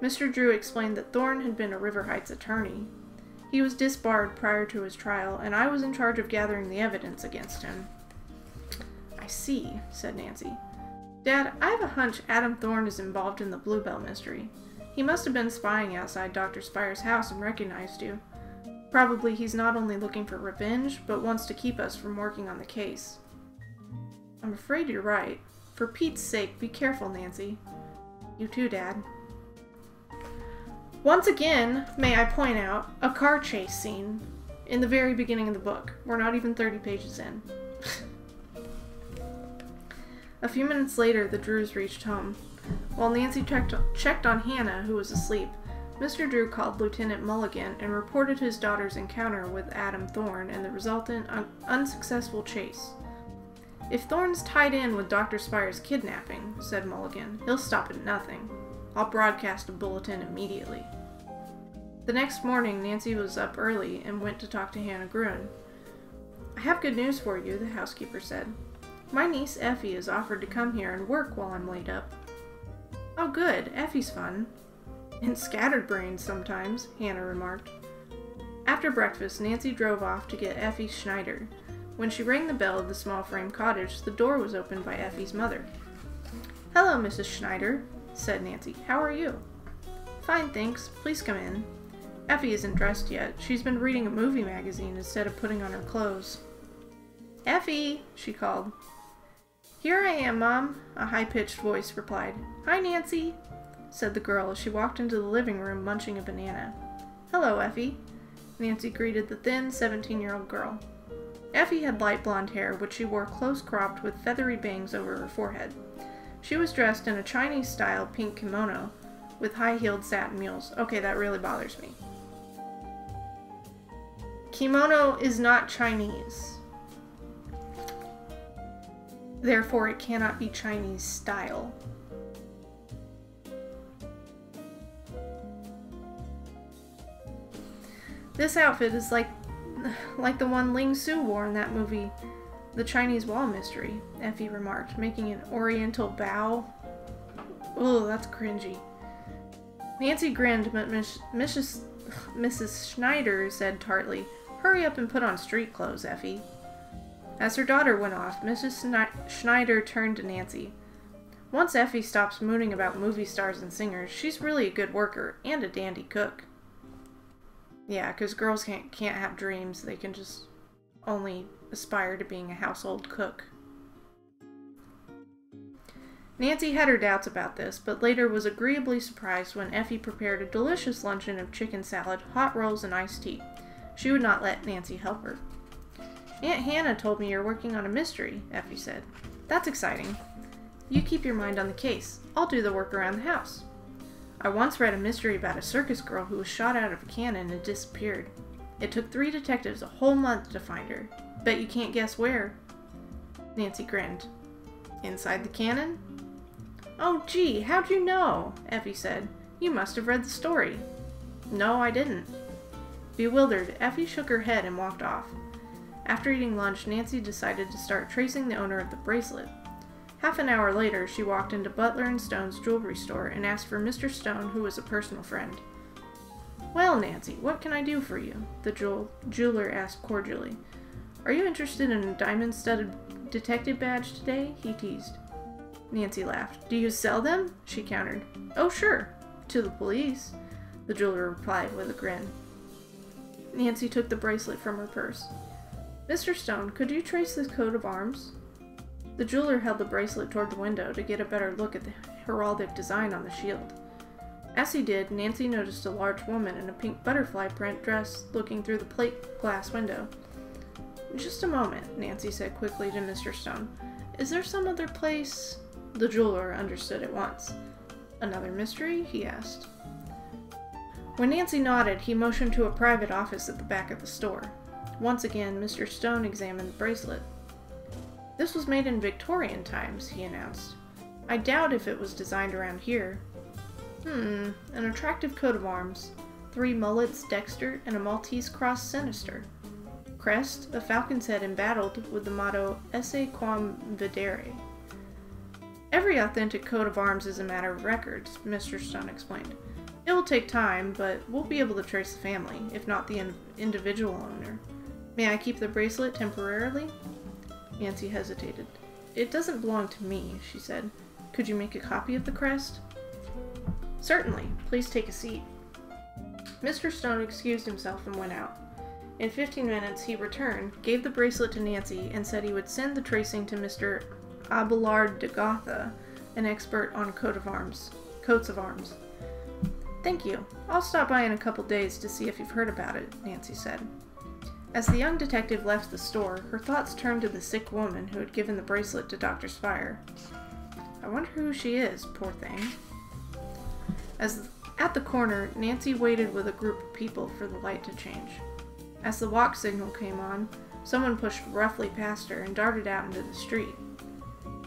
Mr. Drew explained that Thorne had been a River Heights attorney. He was disbarred prior to his trial, and I was in charge of gathering the evidence against him. I see, said Nancy. Dad, I have a hunch Adam Thorne is involved in the Bluebell mystery. He must have been spying outside Dr. Spire's house and recognized you. Probably he's not only looking for revenge, but wants to keep us from working on the case. I'm afraid you're right. For Pete's sake, be careful, Nancy. You too, Dad. Once again, may I point out, a car chase scene in the very beginning of the book. We're not even 30 pages in. A few minutes later, the Drews reached home. While Nancy checked on Hannah, who was asleep, Mr. Drew called Lieutenant Mulligan and reported his daughter's encounter with Adam Thorne and the resultant unsuccessful chase. If Thorne's tied in with Dr. Spire's kidnapping, said Mulligan, he'll stop at nothing. I'll broadcast a bulletin immediately. The next morning, Nancy was up early and went to talk to Hannah Gruen. I have good news for you, the housekeeper said. My niece Effie has offered to come here and work while I'm laid up. Oh good, Effie's fun. And scatterbrained sometimes, Hannah remarked. After breakfast, Nancy drove off to get Effie Schneider. When she rang the bell of the small frame cottage, the door was opened by Effie's mother. "Hello, Mrs. Schneider," said Nancy. "How are you?" "Fine, thanks. Please come in." Effie isn't dressed yet. She's been reading a movie magazine instead of putting on her clothes. "Effie," she called. "Here I am, Mom," a high-pitched voice replied. "Hi, Nancy," said the girl as she walked into the living room munching a banana. "Hello, Effie," Nancy greeted the thin, 17-year-old girl. Effie had light blonde hair, which she wore close-cropped with feathery bangs over her forehead. She was dressed in a Chinese-style pink kimono with high-heeled satin mules. Okay, that really bothers me. Kimono is not Chinese. Therefore, it cannot be Chinese style. This outfit is like the one Ling Su wore in that movie, The Chinese Wall Mystery, Effie remarked, making an oriental bow. Ugh, that's cringy. Nancy grinned, but Mrs. Schneider said tartly, "Hurry up and put on street clothes, Effie." As her daughter went off, Mrs. Schneider turned to Nancy. "Once Effie stops mooning about movie stars and singers, she's really a good worker and a dandy cook." Yeah, because girls can't have dreams. They can just only aspire to being a household cook. Nancy had her doubts about this, but later was agreeably surprised when Effie prepared a delicious luncheon of chicken salad, hot rolls, and iced tea. She would not let Nancy help her. "Aunt Hannah told me you're working on a mystery," Effie said. "That's exciting. You keep your mind on the case. I'll do the work around the house. I once read a mystery about a circus girl who was shot out of a cannon and disappeared. It took 3 detectives a whole month to find her. Bet you can't guess where." Nancy grinned. "Inside the cannon?" "Oh, gee, how'd you know?" Effie said. "You must have read the story." "No, I didn't." Bewildered, Effie shook her head and walked off. After eating lunch, Nancy decided to start tracing the owner of the bracelet. Half an hour later, she walked into Butler & Stone's jewelry store and asked for Mr. Stone, who was a personal friend. "Well, Nancy, what can I do for you?" the jeweler asked cordially. "Are you interested in a diamond-studded detective badge today?" he teased. Nancy laughed. "Do you sell them?" she countered. "Oh, sure. To the police," the jeweler replied with a grin. Nancy took the bracelet from her purse. "Mr. Stone, could you trace this coat of arms?" The jeweler held the bracelet toward the window to get a better look at the heraldic design on the shield. As he did, Nancy noticed a large woman in a pink butterfly print dress looking through the plate glass window. "Just a moment," Nancy said quickly to Mr. Stone. "Is there some other place?" The jeweler understood at once. "Another mystery?" he asked. When Nancy nodded, he motioned to a private office at the back of the store. Once again, Mr. Stone examined the bracelet. "This was made in Victorian times," he announced. "I doubt if it was designed around here." An attractive coat of arms. 3 mullets Dexter and a Maltese cross Sinister. Crest, a falcon's head embattled with the motto Esse quam videre. "Every authentic coat of arms is a matter of records," Mr. Stone explained. "It will take time, but we'll be able to trace the family, if not the individual owner. May I keep the bracelet temporarily?" Nancy hesitated. "It doesn't belong to me," she said. "Could you make a copy of the crest?" "Certainly. Please take a seat." Mr. Stone excused himself and went out. In 15 minutes he returned, gave the bracelet to Nancy, and said he would send the tracing to Mr. Abelard de Gotha, an expert on coats of arms. "Thank you. I'll stop by in a couple days to see if you've heard about it," Nancy said. As the young detective left the store, her thoughts turned to the sick woman who had given the bracelet to Dr. Spire. I wonder who she is, poor thing. At the corner, Nancy waited with a group of people for the light to change. As the walk signal came on, someone pushed roughly past her and darted out into the street.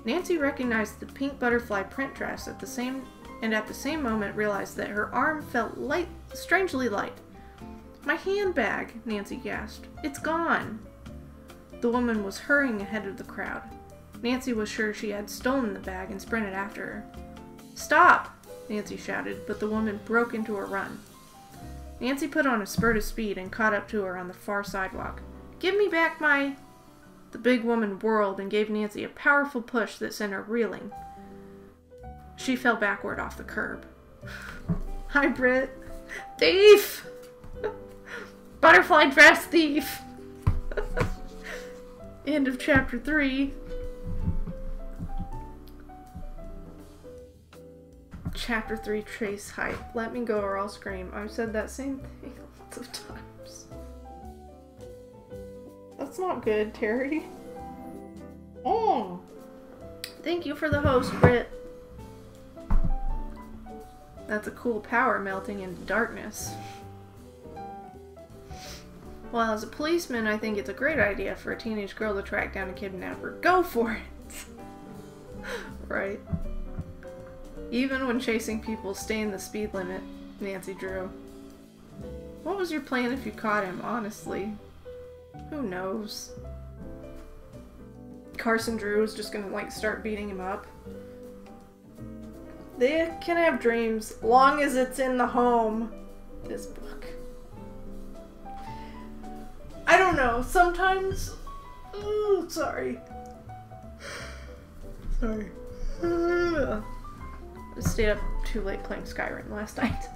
Nancy recognized the pink butterfly print dress at the same moment realized that her arm felt strangely light. "My handbag," Nancy gasped. "It's gone." The woman was hurrying ahead of the crowd. Nancy was sure she had stolen the bag and sprinted after her. "Stop!" Nancy shouted, but the woman broke into a run. Nancy put on a spurt of speed and caught up to her on the far sidewalk. "Give me back my..." The big woman whirled and gave Nancy a powerful push that sent her reeling. She fell backward off the curb. Hi, Britt. Thief! Butterfly dress thief! End of chapter 3. Chapter 3 Trace hype. Let me go or I'll scream. I've said that same thing lots of times. That's not good, Terry. Oh! Thank you for the host, Britt. That's a cool power melting into darkness. Well, as a policeman, I think it's a great idea for a teenage girl to track down a kidnapper. Go for it! Right. Even when chasing people, stay in the speed limit, Nancy Drew. What was your plan if you caught him, honestly? Who knows? Carson Drew is just gonna, like, start beating him up. They can have dreams, long as it's in the home. This book. I don't know, sometimes... Ooh, sorry. Sorry. I stayed up too late playing Skyrim last night.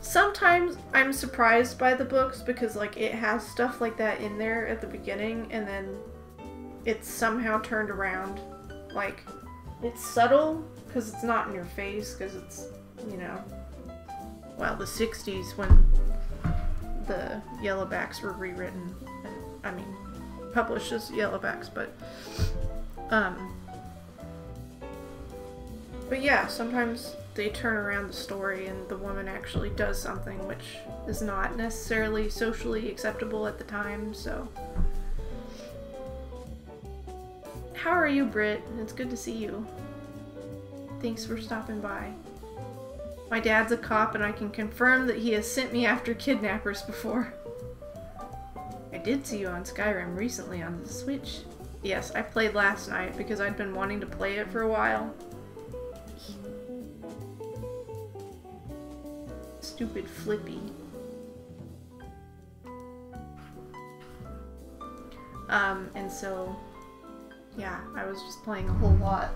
Sometimes I'm surprised by the books because, like, it has stuff like that in there at the beginning and then it's somehow turned around. Like, it's subtle because it's not in your face because it's, you know, well, the 60s when the Yellowbacks were rewritten. And, I mean, published as Yellowbacks, but yeah, sometimes they turn around the story and the woman actually does something which is not necessarily socially acceptable at the time, so. How are you, Britt? It's good to see you. Thanks for stopping by. My dad's a cop and I can confirm that he has sent me after kidnappers before. I did see you on Skyrim recently on the Switch. Yes, I played last night because I'd been wanting to play it for a while. Stupid Flippy. And so, yeah, I was just playing a whole lot.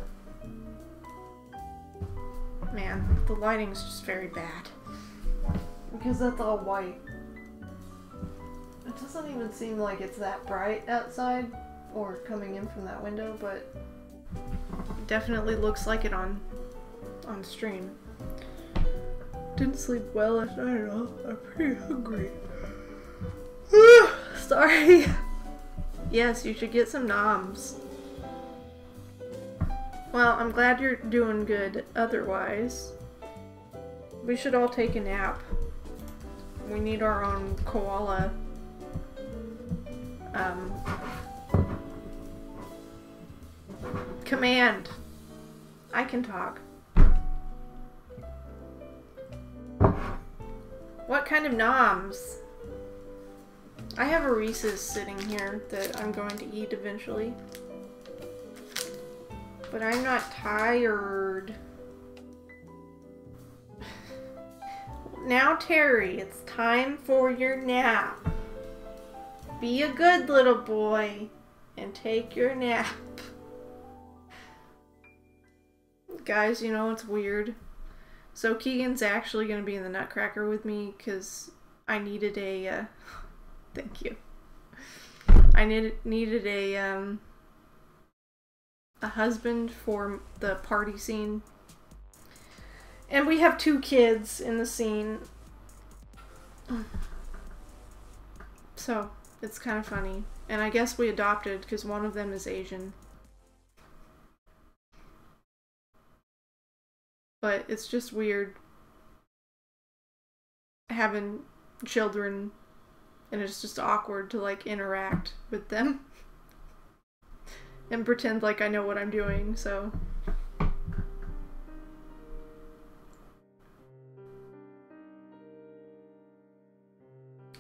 Man, the lighting's just very bad. Because that's all white. It doesn't even seem like it's that bright outside or coming in from that window, but it definitely looks like it on stream. Didn't sleep well last night at all. I'm pretty hungry. Sorry. Yes, you should get some noms. Well, I'm glad you're doing good otherwise. We should all take a nap. We need our own koala. Command. I can talk. What kind of noms? I have a Reese's sitting here that I'm going to eat eventually. But I'm not tired. Now, Terry, it's time for your nap. Be a good little boy and take your nap. Guys, you know, it's weird. So Keegan's actually going to be in the Nutcracker with me because I needed a, thank you. I needed a husband for the party scene. And we have 2 kids in the scene. So, it's kind of funny. And I guess we adopted because one of them is Asian. But it's just weird having children and it's just awkward to like interact with them and pretend like I know what I'm doing, so.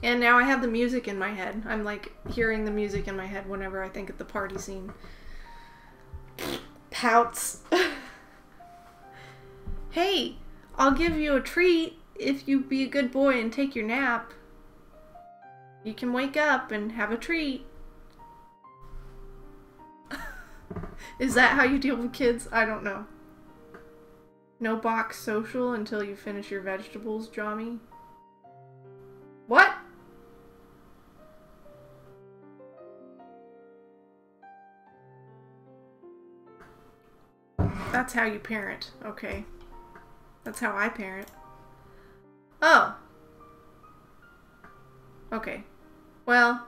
And now I have the music in my head. I'm like hearing the music in my head whenever I think of the party scene. Pouts. Hey, I'll give you a treat if you be a good boy and take your nap. You can wake up and have a treat. Is that how you deal with kids? I don't know. No box social until you finish your vegetables, Jommy. What? That's how you parent. Okay. That's how I parent. Oh. Okay. Well,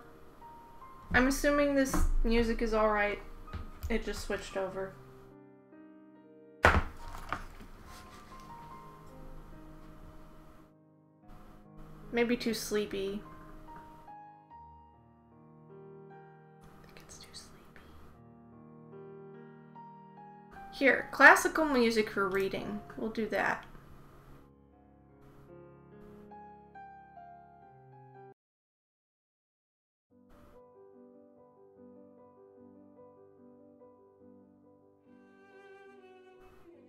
I'm assuming this music is alright. It just switched over. Maybe too sleepy. I think it's too sleepy. Here, classical music for reading. We'll do that.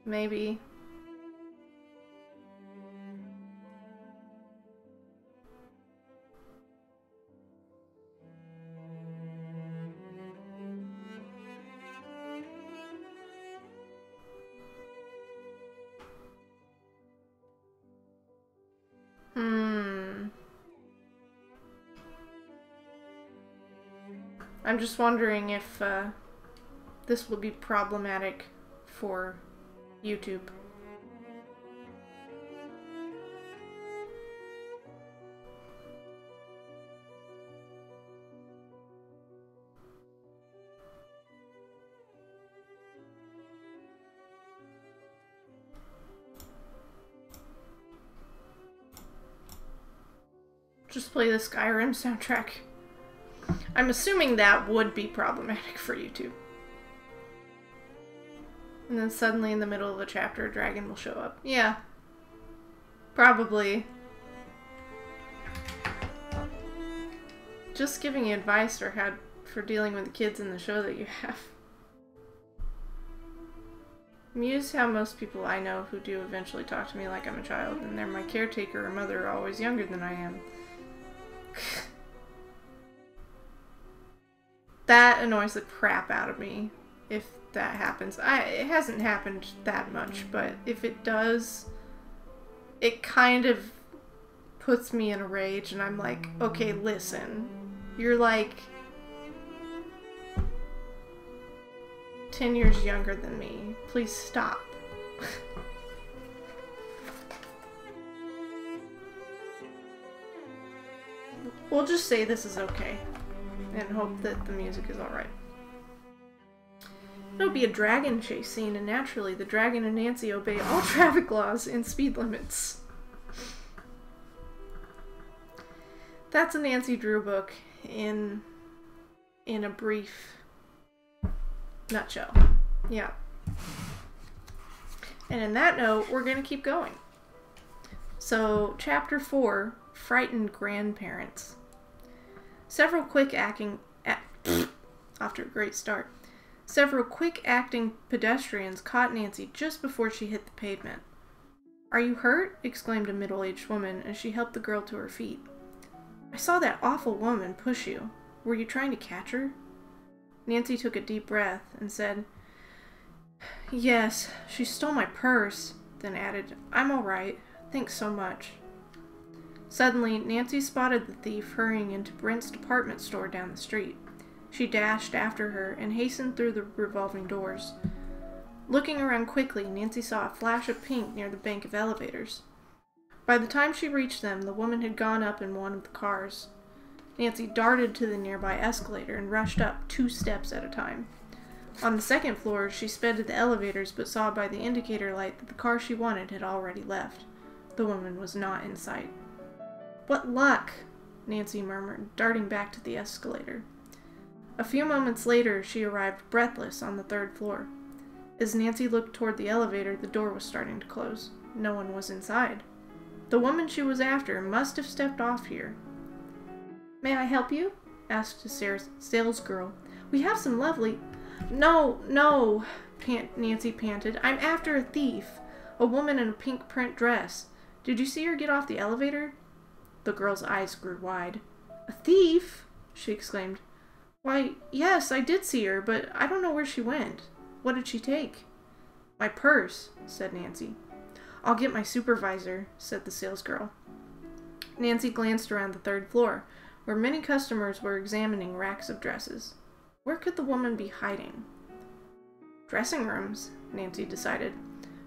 Maybe. I'm just wondering if this will be problematic for YouTube. Just play the Skyrim soundtrack. I'm assuming that would be problematic for YouTube. And then suddenly in the middle of a chapter, a dragon will show up. Yeah. Probably. Just giving you advice for dealing with the kids in the show that you have. Amused how most people I know who do eventually talk to me like I'm a child, and they're my caretaker or mother are always younger than I am. That annoys the crap out of me if that happens. It hasn't happened that much, but if it does, it kind of puts me in a rage, and I'm like, okay, listen. You're like 10 years younger than me. Please stop. We'll just say this is okay. And hope that the music is alright. It'll be a dragon chase scene, and naturally, the dragon and Nancy obey all traffic laws and speed limits. That's a Nancy Drew book in a brief nutshell. Yeah. And in that note, we're going to keep going. So, Chapter 4, Frightened Grandparents. Several quick acting off to a great start. Several quick-acting pedestrians caught Nancy just before she hit the pavement. "Are you hurt?" exclaimed a middle-aged woman as she helped the girl to her feet. "I saw that awful woman push you. Were you trying to catch her?" Nancy took a deep breath and said, "Yes, she stole my purse," then added, "I'm all right. Thanks so much." Suddenly, Nancy spotted the thief hurrying into Brent's department store down the street. She dashed after her and hastened through the revolving doors. Looking around quickly, Nancy saw a flash of pink near the bank of elevators. By the time she reached them, the woman had gone up in one of the cars. Nancy darted to the nearby escalator and rushed up 2 steps at a time. On the second floor, she sped to the elevators but saw by the indicator light that the car she wanted had already left. The woman was not in sight. "What luck!" Nancy murmured, darting back to the escalator. A few moments later, she arrived breathless on the 3rd floor. As Nancy looked toward the elevator, the door was starting to close. No one was inside. The woman she was after must have stepped off here. "May I help you?" asked a sales girl. "We have some lovely—" No, Nancy panted. "I'm after a thief. A woman in a pink print dress. Did you see her get off the elevator?" The girl's eyes grew wide. "A thief?" she exclaimed. Why, yes, I did see her, but I don't know where she went. What did she take? My purse, said Nancy. I'll get my supervisor, said the salesgirl. Nancy glanced around the third floor, where many customers were examining racks of dresses. Where could the woman be hiding? Dressing rooms, Nancy decided.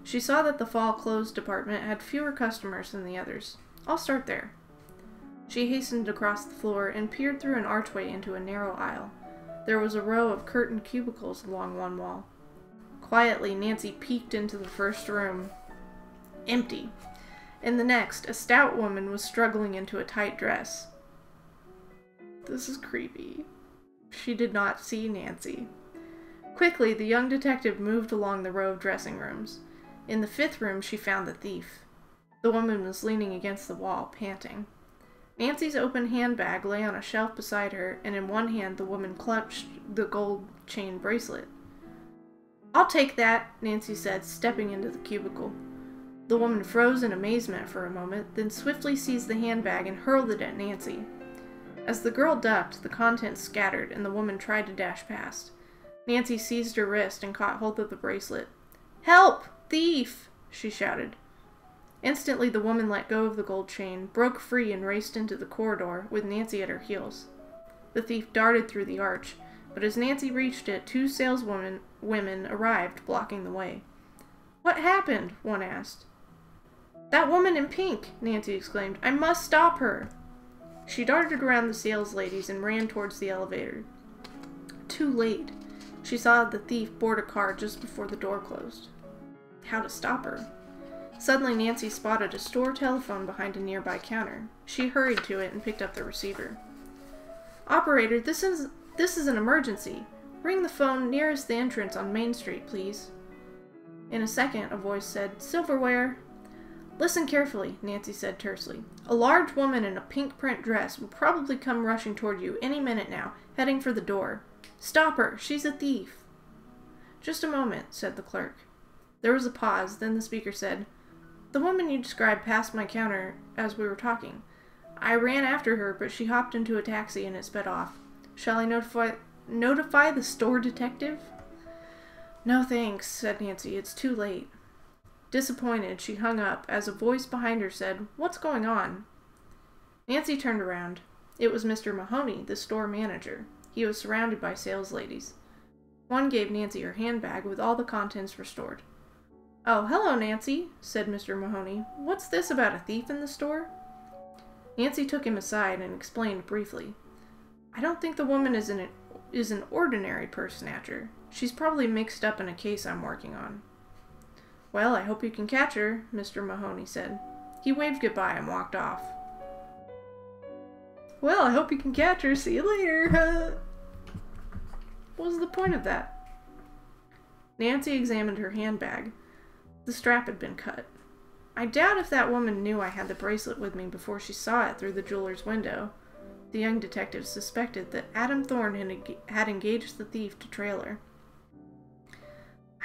She saw that the fall clothes department had fewer customers than the others. I'll start there. She hastened across the floor and peered through an archway into a narrow aisle. There was a row of curtained cubicles along one wall. Quietly, Nancy peeked into the first room. Empty. In the next, a stout woman was struggling into a tight dress. This is creepy. She did not see Nancy. Quickly, the young detective moved along the row of dressing rooms. In the fifth room, she found the thief. The woman was leaning against the wall, panting. Nancy's open handbag lay on a shelf beside her, and in one hand the woman clutched the gold chain bracelet. I'll take that, Nancy said, stepping into the cubicle. The woman froze in amazement for a moment, then swiftly seized the handbag and hurled it at Nancy. As the girl ducked, the contents scattered, and the woman tried to dash past. Nancy seized her wrist and caught hold of the bracelet. Help! Thief! She shouted. Instantly, the woman let go of the gold chain, broke free, and raced into the corridor, with Nancy at her heels. The thief darted through the arch, but as Nancy reached it, two saleswomen arrived, blocking the way. What happened? One asked. That woman in pink! Nancy exclaimed. I must stop her! She darted around the sales ladies and ran towards the elevator. Too late. She saw the thief board a car just before the door closed. How to stop her? Suddenly, Nancy spotted a store telephone behind a nearby counter. She hurried to it and picked up the receiver. Operator, this is an emergency. Ring the phone nearest the entrance on Main Street, please. In a second, a voice said, Silverware. Listen carefully, Nancy said tersely. A large woman in a pink print dress will probably come rushing toward you any minute now, heading for the door. Stop her! She's a thief! Just a moment, said the clerk. There was a pause, then the speaker said, The woman you described passed my counter as we were talking. I ran after her, but she hopped into a taxi and it sped off. Shall I notify the store detective? No thanks, said Nancy. It's too late. Disappointed, she hung up as a voice behind her said, What's going on? Nancy turned around. It was Mr. Mahoney, the store manager. He was surrounded by sales ladies. One gave Nancy her handbag with all the contents restored. Oh, hello, Nancy, said Mr. Mahoney. What's this about a thief in the store? Nancy took him aside and explained briefly. I don't think the woman is an ordinary purse snatcher. She's probably mixed up in a case I'm working on. Well, I hope you can catch her, Mr. Mahoney said. He waved goodbye and walked off. Well, I hope you can catch her. See you later. What was the point of that? Nancy examined her handbag. The strap had been cut. I doubt if that woman knew I had the bracelet with me before she saw it through the jeweler's window. The young detective suspected that Adam Thorne had engaged the thief to trail her.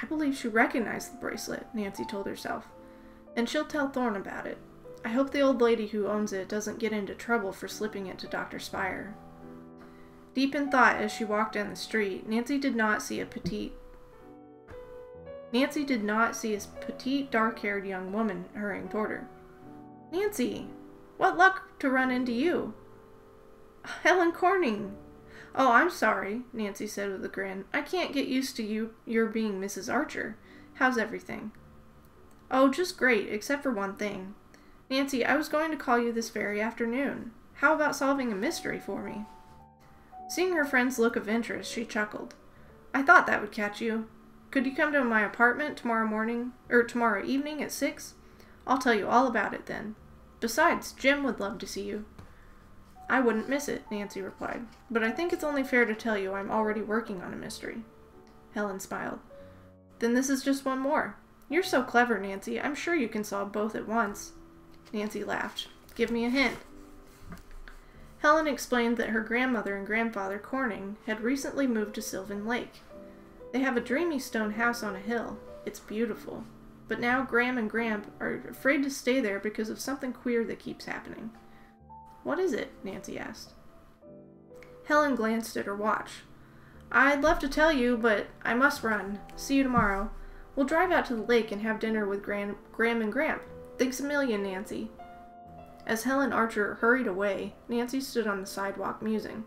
I believe she recognized the bracelet, Nancy told herself, and she'll tell Thorne about it. I hope the old lady who owns it doesn't get into trouble for slipping it to Dr. Spire. Deep in thought as she walked down the street, Nancy did not see a petite, dark-haired young woman hurrying toward her. Nancy! What luck to run into you! Helen Corning! Oh, I'm sorry, Nancy said with a grin. I can't get used to your being Mrs. Archer. How's everything? Oh, just great, except for one thing. Nancy, I was going to call you this very afternoon. How about solving a mystery for me? Seeing her friend's look of interest, she chuckled. I thought that would catch you. Could you come to my apartment tomorrow evening at 6? I'll tell you all about it then. Besides, Jim would love to see you. I wouldn't miss it, Nancy replied, but I think it's only fair to tell you I'm already working on a mystery. Helen smiled. Then this is just one more. You're so clever, Nancy. I'm sure you can solve both at once. Nancy laughed. Give me a hint. Helen explained that her grandmother and grandfather Corning had recently moved to Sylvan Lake. They have a dreamy stone house on a hill. It's beautiful. But now Gram and Gramp are afraid to stay there because of something queer that keeps happening. What is it? Nancy asked. Helen glanced at her watch. I'd love to tell you, but I must run. See you tomorrow. We'll drive out to the lake and have dinner with Graham and Gramp. Thanks a million, Nancy. As Helen Archer hurried away, Nancy stood on the sidewalk musing.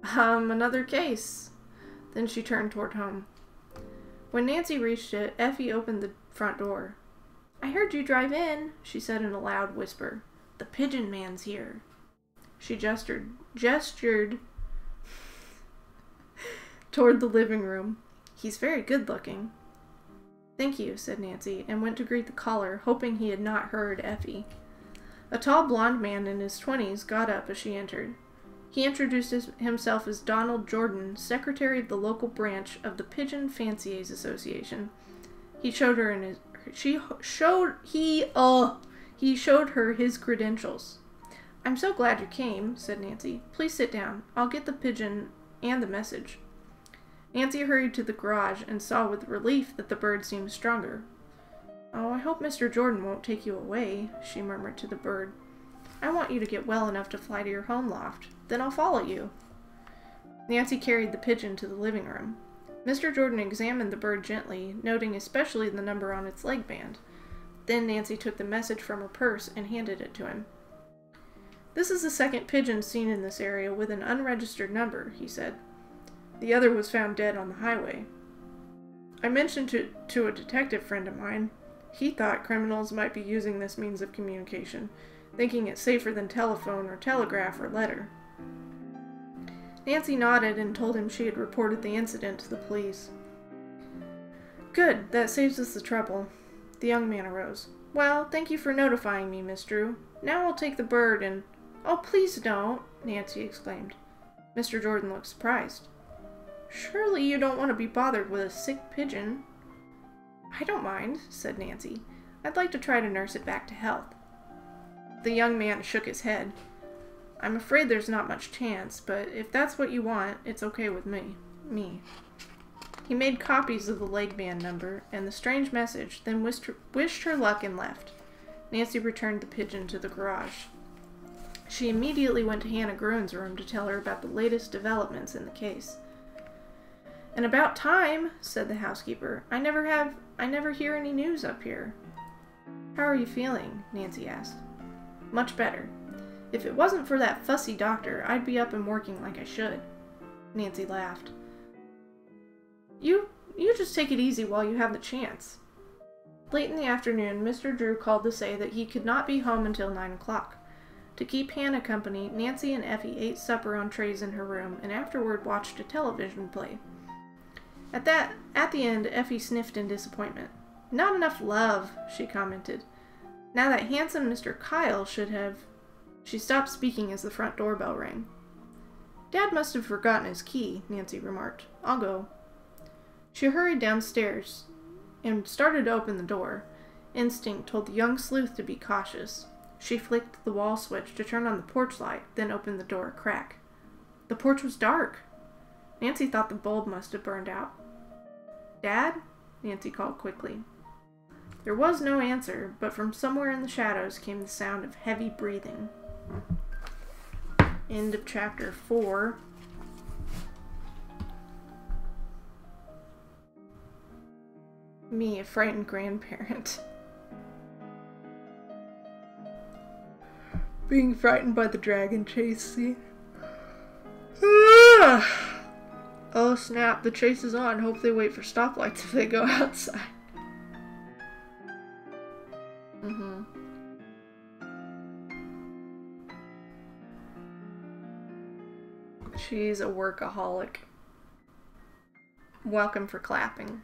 Another case. Then she turned toward home. When Nancy reached it, Effie opened the front door. I heard you drive in, she said in a loud whisper. The pigeon man's here. She gestured toward the living room. He's very good looking. Thank you, said Nancy, and went to greet the caller, hoping he had not heard Effie. A tall blond man in his 20s got up as she entered. He introduced himself as Donald Jordan, secretary of the local branch of the Pigeon Fanciers Association. He showed her his credentials. I'm so glad you came, said Nancy. Please sit down. I'll get the pigeon and the message. Nancy hurried to the garage and saw with relief that the bird seemed stronger. Oh, I hope Mr. Jordan won't take you away, she murmured to the bird. I want you to get well enough to fly to your home loft. Then I'll follow you. Nancy carried the pigeon to the living room. Mr. Jordan examined the bird gently, noting especially the number on its leg band. Then Nancy took the message from her purse and handed it to him. This is the second pigeon seen in this area with an unregistered number, he said. The other was found dead on the highway. I mentioned it to a detective friend of mine. He thought criminals might be using this means of communication, thinking it safer than telephone or telegraph or letter. Nancy nodded and told him she had reported the incident to the police. Good, that saves us the trouble. The young man arose. Well, thank you for notifying me, Miss Drew. Now I'll take the bird and... Oh, please don't, Nancy exclaimed. Mr. Jordan looked surprised. Surely you don't want to be bothered with a sick pigeon. I don't mind, said Nancy. I'd like to try to nurse it back to health. The young man shook his head. I'm afraid there's not much chance, but if that's what you want, it's okay with me. He made copies of the leg band number and the strange message, then wished her luck and left. Nancy returned the pigeon to the garage. She immediately went to Hannah Gruen's room to tell her about the latest developments in the case. And about time, said the housekeeper. I never hear any news up here. How are you feeling? Nancy asked. Much better. If it wasn't for that fussy doctor, I'd be up and working like I should. Nancy laughed. You just take it easy while you have the chance. Late in the afternoon, Mr. Drew called to say that he could not be home until 9 o'clock. To keep Hannah company, Nancy and Effie ate supper on trays in her room and afterward watched a television play. At the end, Effie sniffed in disappointment. Not enough love, she commented. Now that handsome Mr. Kyle should have... She stopped speaking as the front doorbell rang. Dad must have forgotten his key, Nancy remarked. I'll go. She hurried downstairs and started to open the door. Instinct told the young sleuth to be cautious. She flicked the wall switch to turn on the porch light, then opened the door a crack. The porch was dark. Nancy thought the bulb must have burned out. Dad? Nancy called quickly. There was no answer, but from somewhere in the shadows came the sound of heavy breathing. End of chapter 4. Me, a frightened grandparent. Being frightened by the dragon chase scene. Oh snap, the chase is on. Hope they wait for stoplights if they go outside. She's a workaholic. Welcome for clapping.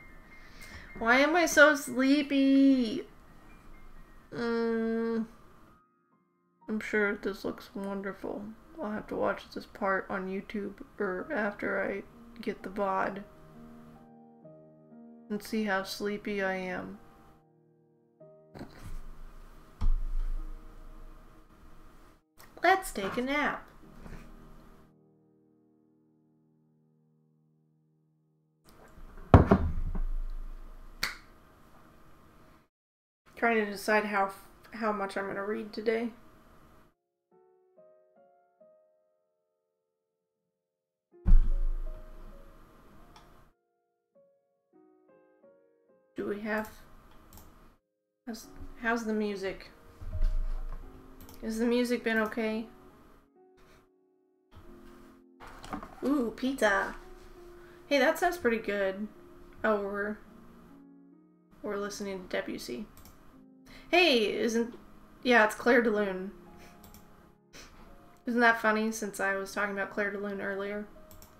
Why am I so sleepy? I'm sure this looks wonderful. I'll have to watch this part on YouTube or after I get the VOD and see how sleepy I am. Let's take a nap. Trying to decide how much I'm going to read today. we have? How's the music? Has the music been okay? Ooh, pizza. Hey, that sounds pretty good. Oh, we're listening to Debussy. Hey, yeah, it's Clair de Lune. Isn't that funny since I was talking about Clair de Lune earlier?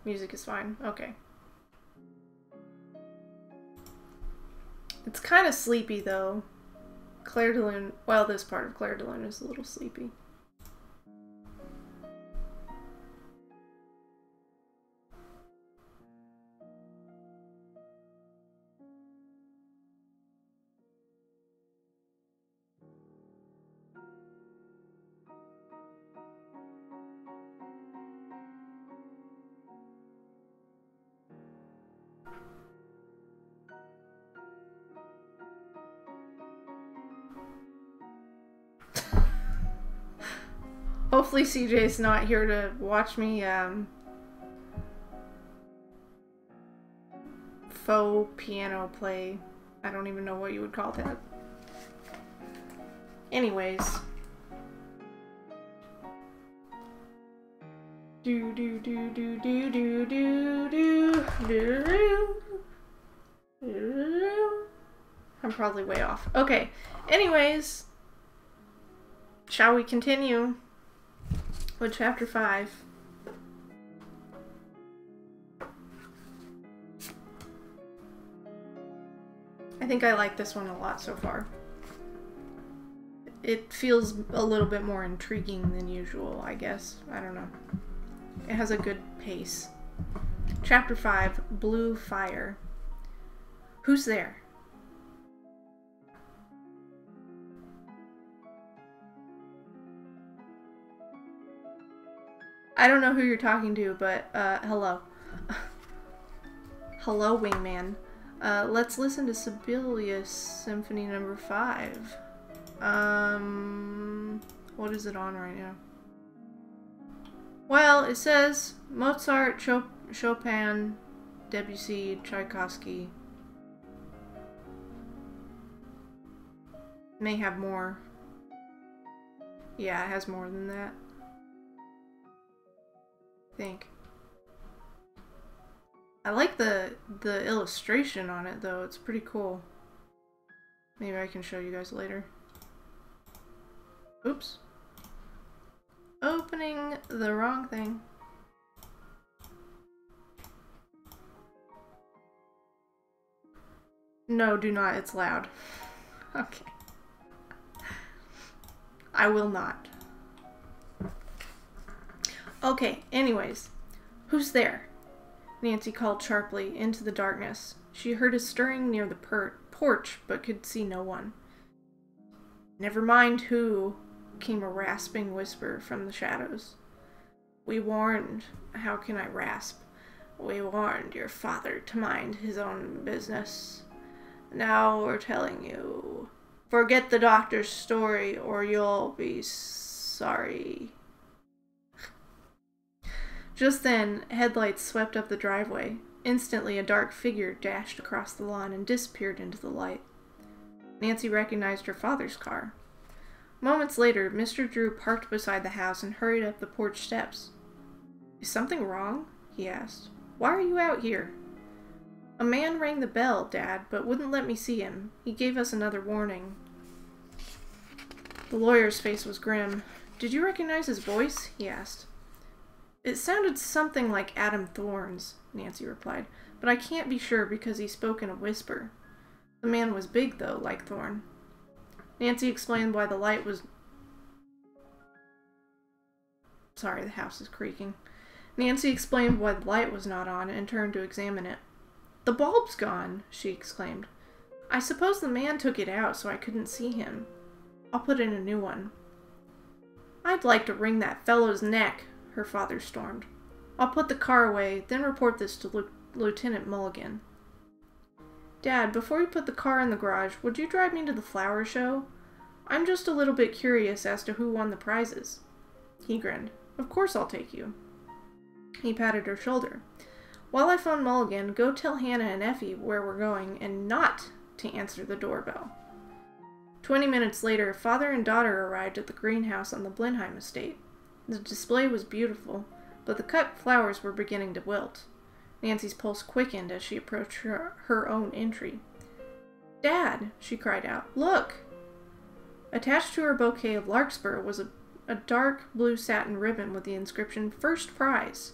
Music is fine. Okay. It's kind of sleepy though. Clair de Lune, well, this part of Clair de Lune is a little sleepy. Hopefully CJ's not here to watch me faux piano play. I don't even know what you would call that. Anyways. Do do do do do do do do do do. I'm probably way off. Okay. Anyways, shall we continue with chapter 5? I think I like this one a lot so far. It feels a little bit more intriguing than usual, I guess. I don't know. It has a good pace. Chapter 5, Blue Fire. Who's there? I don't know who you're talking to, but, hello. Hello, wingman. Let's listen to Sibelius Symphony No. 5. What is it on right now? Well, it says Mozart, Chopin, Debussy, Tchaikovsky. May have more. Yeah, it has more than that. I think. I like the illustration on it though, it's pretty cool. Maybe I can show you guys later. Oops. Opening the wrong thing. No, do not, it's loud. Okay. I will not. Okay, anyways. Who's there? Nancy called sharply into the darkness. She heard a stirring near the porch, but could see no one. Never mind who, came a rasping whisper from the shadows. We warned, how can I rasp? We warned your father to mind his own business. Now we're telling you. Forget the doctor's story or you'll be sorry. Just then, headlights swept up the driveway. Instantly, a dark figure dashed across the lawn and disappeared into the light. Nancy recognized her father's car. Moments later, Mr. Drew parked beside the house and hurried up the porch steps. Is something wrong? He asked. Why are you out here? A man rang the bell, Dad, but wouldn't let me see him. He gave us another warning. The lawyer's face was grim. Did you recognize his voice? He asked. It sounded something like Adam Thorne's, Nancy replied, but I can't be sure because he spoke in a whisper. The man was big, though, like Thorne. Nancy explained why the light was... Sorry, the house is creaking. Nancy explained why the light was not on and turned to examine it. The bulb's gone, she exclaimed. I suppose the man took it out so I couldn't see him. I'll put in a new one. I'd like to wring that fellow's neck, her father stormed. I'll put the car away, then report this to Lieutenant Mulligan. Dad, before you put the car in the garage, would you drive me to the flower show? I'm just a little bit curious as to who won the prizes. He grinned. Of course I'll take you. He patted her shoulder. While I phone Mulligan, go tell Hannah and Effie where we're going and not to answer the doorbell. 20 minutes later, father and daughter arrived at the greenhouse on the Blenheim estate. The display was beautiful, but the cut flowers were beginning to wilt. Nancy's pulse quickened as she approached her own entry. "Dad," she cried out, "look!" Attached to her bouquet of larkspur was a dark blue satin ribbon with the inscription, "First Prize."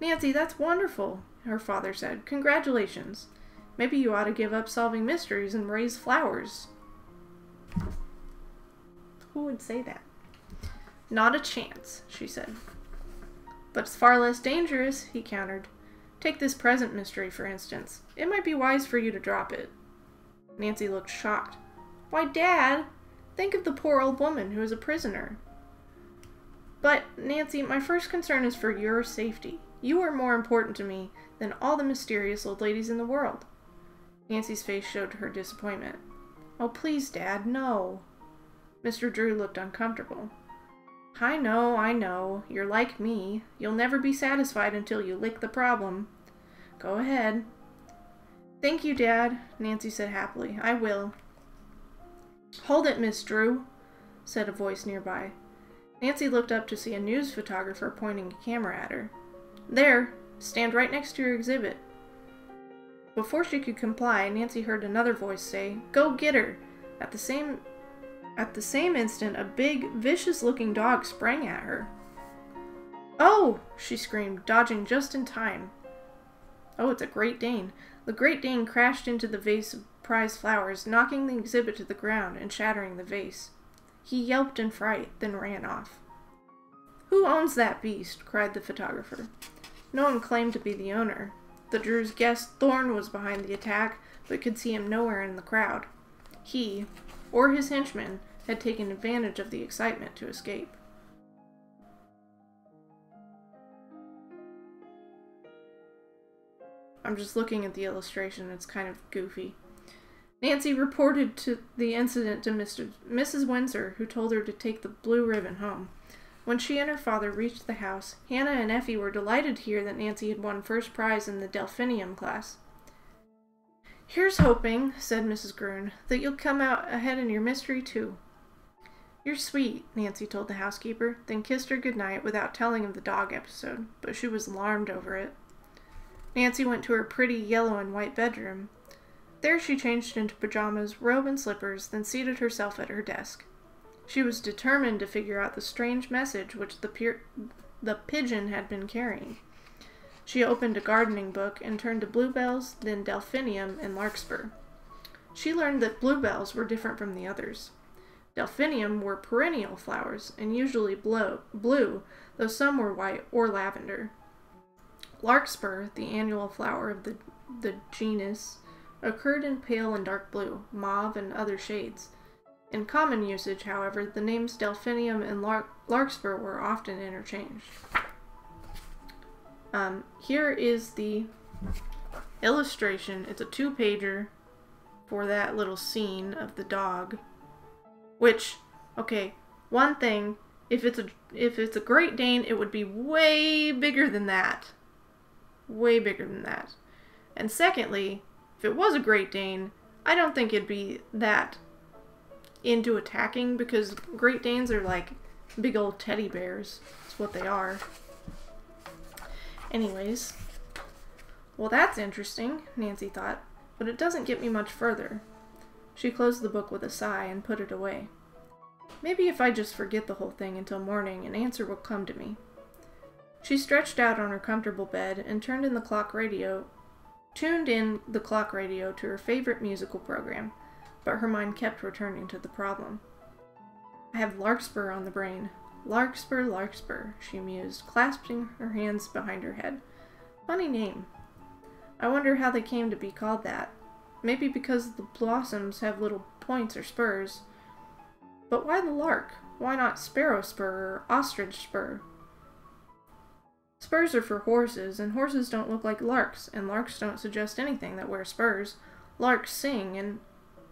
"Nancy, that's wonderful," her father said. "Congratulations. Maybe you ought to give up solving mysteries and raise flowers." Who would say that? "Not a chance," she said. "But it's far less dangerous," he countered. "Take this present mystery, for instance. It might be wise for you to drop it." Nancy looked shocked. "Why, Dad, think of the poor old woman who is a prisoner." "But, Nancy, my first concern is for your safety. You are more important to me than all the mysterious old ladies in the world." Nancy's face showed her disappointment. "Oh, please, Dad, no." Mr. Drew looked uncomfortable. I know. You're like me. You'll never be satisfied until you lick the problem. Go ahead." "Thank you, Dad," Nancy said happily. "I will." "Hold it, Miss Drew," said a voice nearby. Nancy looked up to see a news photographer pointing a camera at her. "There, stand right next to your exhibit." Before she could comply, Nancy heard another voice say, "Go get her!" At the same instant, a big, vicious-looking dog sprang at her. "Oh!" she screamed, dodging just in time. "Oh, it's a Great Dane." The Great Dane crashed into the vase of prize flowers, knocking the exhibit to the ground and shattering the vase. He yelped in fright, then ran off. "Who owns that beast?" cried the photographer. No one claimed to be the owner. The Drews guessed Thorne was behind the attack, but could see him nowhere in the crowd. He, or his henchmen, had taken advantage of the excitement to escape. I'm just looking at the illustration. It's kind of goofy. Nancy reported the incident to Mrs. Windsor, who told her to take the blue ribbon home. When she and her father reached the house, Hannah and Effie were delighted to hear that Nancy had won first prize in the Delphinium class. "Here's hoping," said Mrs. Groon, "that you'll come out ahead in your mystery, too." "You're sweet," Nancy told the housekeeper, then kissed her goodnight without telling of the dog episode, but she was alarmed over it. Nancy went to her pretty yellow and white bedroom. There she changed into pajamas, robe, and slippers, then seated herself at her desk. She was determined to figure out the strange message which the pigeon had been carrying. She opened a gardening book and turned to bluebells, then delphinium and larkspur. She learned that bluebells were different from the others. Delphinium were perennial flowers, and usually blue, though some were white or lavender. Larkspur, the annual flower of the genus, occurred in pale and dark blue, mauve, and other shades. In common usage, however, the names delphinium and larkspur were often interchanged. Here is the illustration. It's a 2-pager for that little scene of the dog. Which, okay, one thing, if it's a Great Dane, it would be way bigger than that. Way bigger than that. And secondly, if it was a Great Dane, I don't think it'd be that into attacking, because Great Danes are like big old teddy bears. That's what they are. Anyways, well, that's interesting, Nancy thought, but it doesn't get me much further. She closed the book with a sigh and put it away. Maybe if I just forget the whole thing until morning, an answer will come to me. She stretched out on her comfortable bed and tuned in the clock radio to her favorite musical program, but her mind kept returning to the problem. I have larkspur on the brain. Larkspur, larkspur, she mused, clasping her hands behind her head. Funny name. I wonder how they came to be called that. Maybe because the blossoms have little points or spurs. But why the lark? Why not sparrow spur or ostrich spur? Spurs are for horses, and horses don't look like larks, and larks don't suggest anything that wear spurs. Larks sing, and...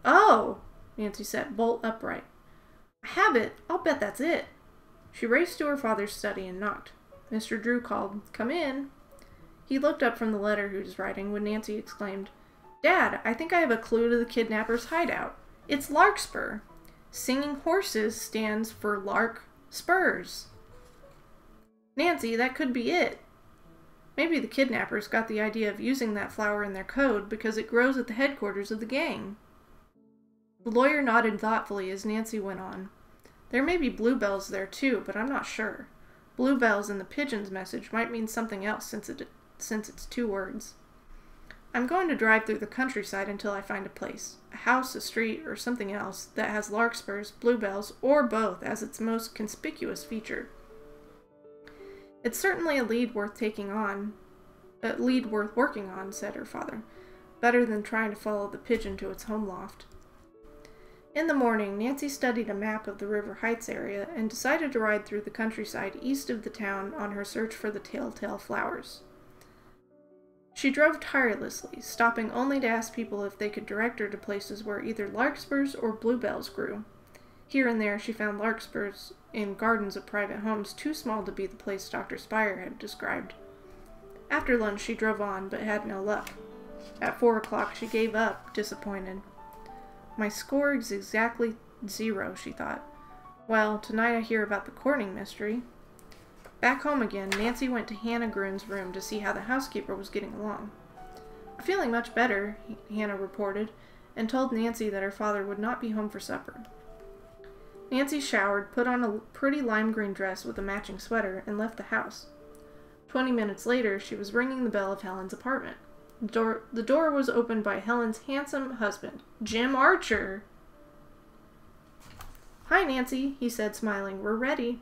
Oh! Nancy sat bolt upright. I have it! I'll bet that's it! She raced to her father's study and knocked. Mr. Drew called, "Come in." He looked up from the letter he was writing when Nancy exclaimed, Dad, I think I have a clue to the kidnapper's hideout. It's Larkspur. Singing Horses stands for Lark Spurs. Nancy, that could be it. Maybe the kidnappers got the idea of using that flower in their code because it grows at the headquarters of the gang. The lawyer nodded thoughtfully as Nancy went on. There may be bluebells there too, but I'm not sure. Bluebells in the pigeon's message might mean something else since it's 2 words. I'm going to drive through the countryside until I find a place, a house, a street, or something else that has larkspurs, bluebells, or both as its most conspicuous feature. It's certainly a lead worth working on, said her father. Better than trying to follow the pigeon to its home loft. In the morning, Nancy studied a map of the River Heights area and decided to ride through the countryside east of the town on her search for the telltale flowers. She drove tirelessly, stopping only to ask people if they could direct her to places where either larkspurs or bluebells grew. Here and there she found larkspurs in gardens of private homes too small to be the place Dr. Spire had described. After lunch she drove on, but had no luck. At 4 o'clock she gave up, disappointed. My score is exactly 0, she thought. Well, tonight I hear about the Corning mystery. Back home again, Nancy went to Hannah Grune's room to see how the housekeeper was getting along. Feeling much better, Hannah reported, and told Nancy that her father would not be home for supper. Nancy showered, put on a pretty lime green dress with a matching sweater, and left the house. 20 minutes later, she was ringing the bell of Helen's apartment. The door was opened by Helen's handsome husband, Jim Archer. Hi, Nancy, he said, smiling. We're ready.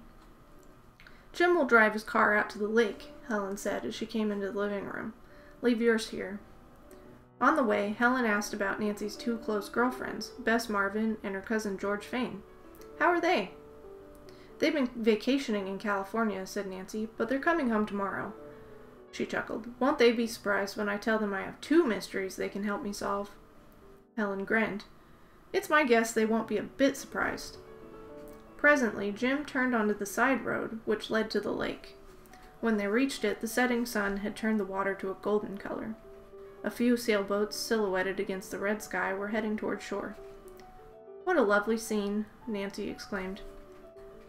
Jim will drive his car out to the lake, Helen said as she came into the living room. Leave yours here. On the way, Helen asked about Nancy's 2 close girlfriends, Bess Marvin and her cousin George Fane. How are they? They've been vacationing in California, said Nancy, but they're coming home tomorrow. She chuckled. Won't they be surprised when I tell them I have 2 mysteries they can help me solve? Helen grinned. It's my guess they won't be a bit surprised. Presently, Jim turned onto the side road, which led to the lake. When they reached it, the setting sun had turned the water to a golden color. A few sailboats, silhouetted against the red sky, were heading toward shore. What a lovely scene, Nancy exclaimed.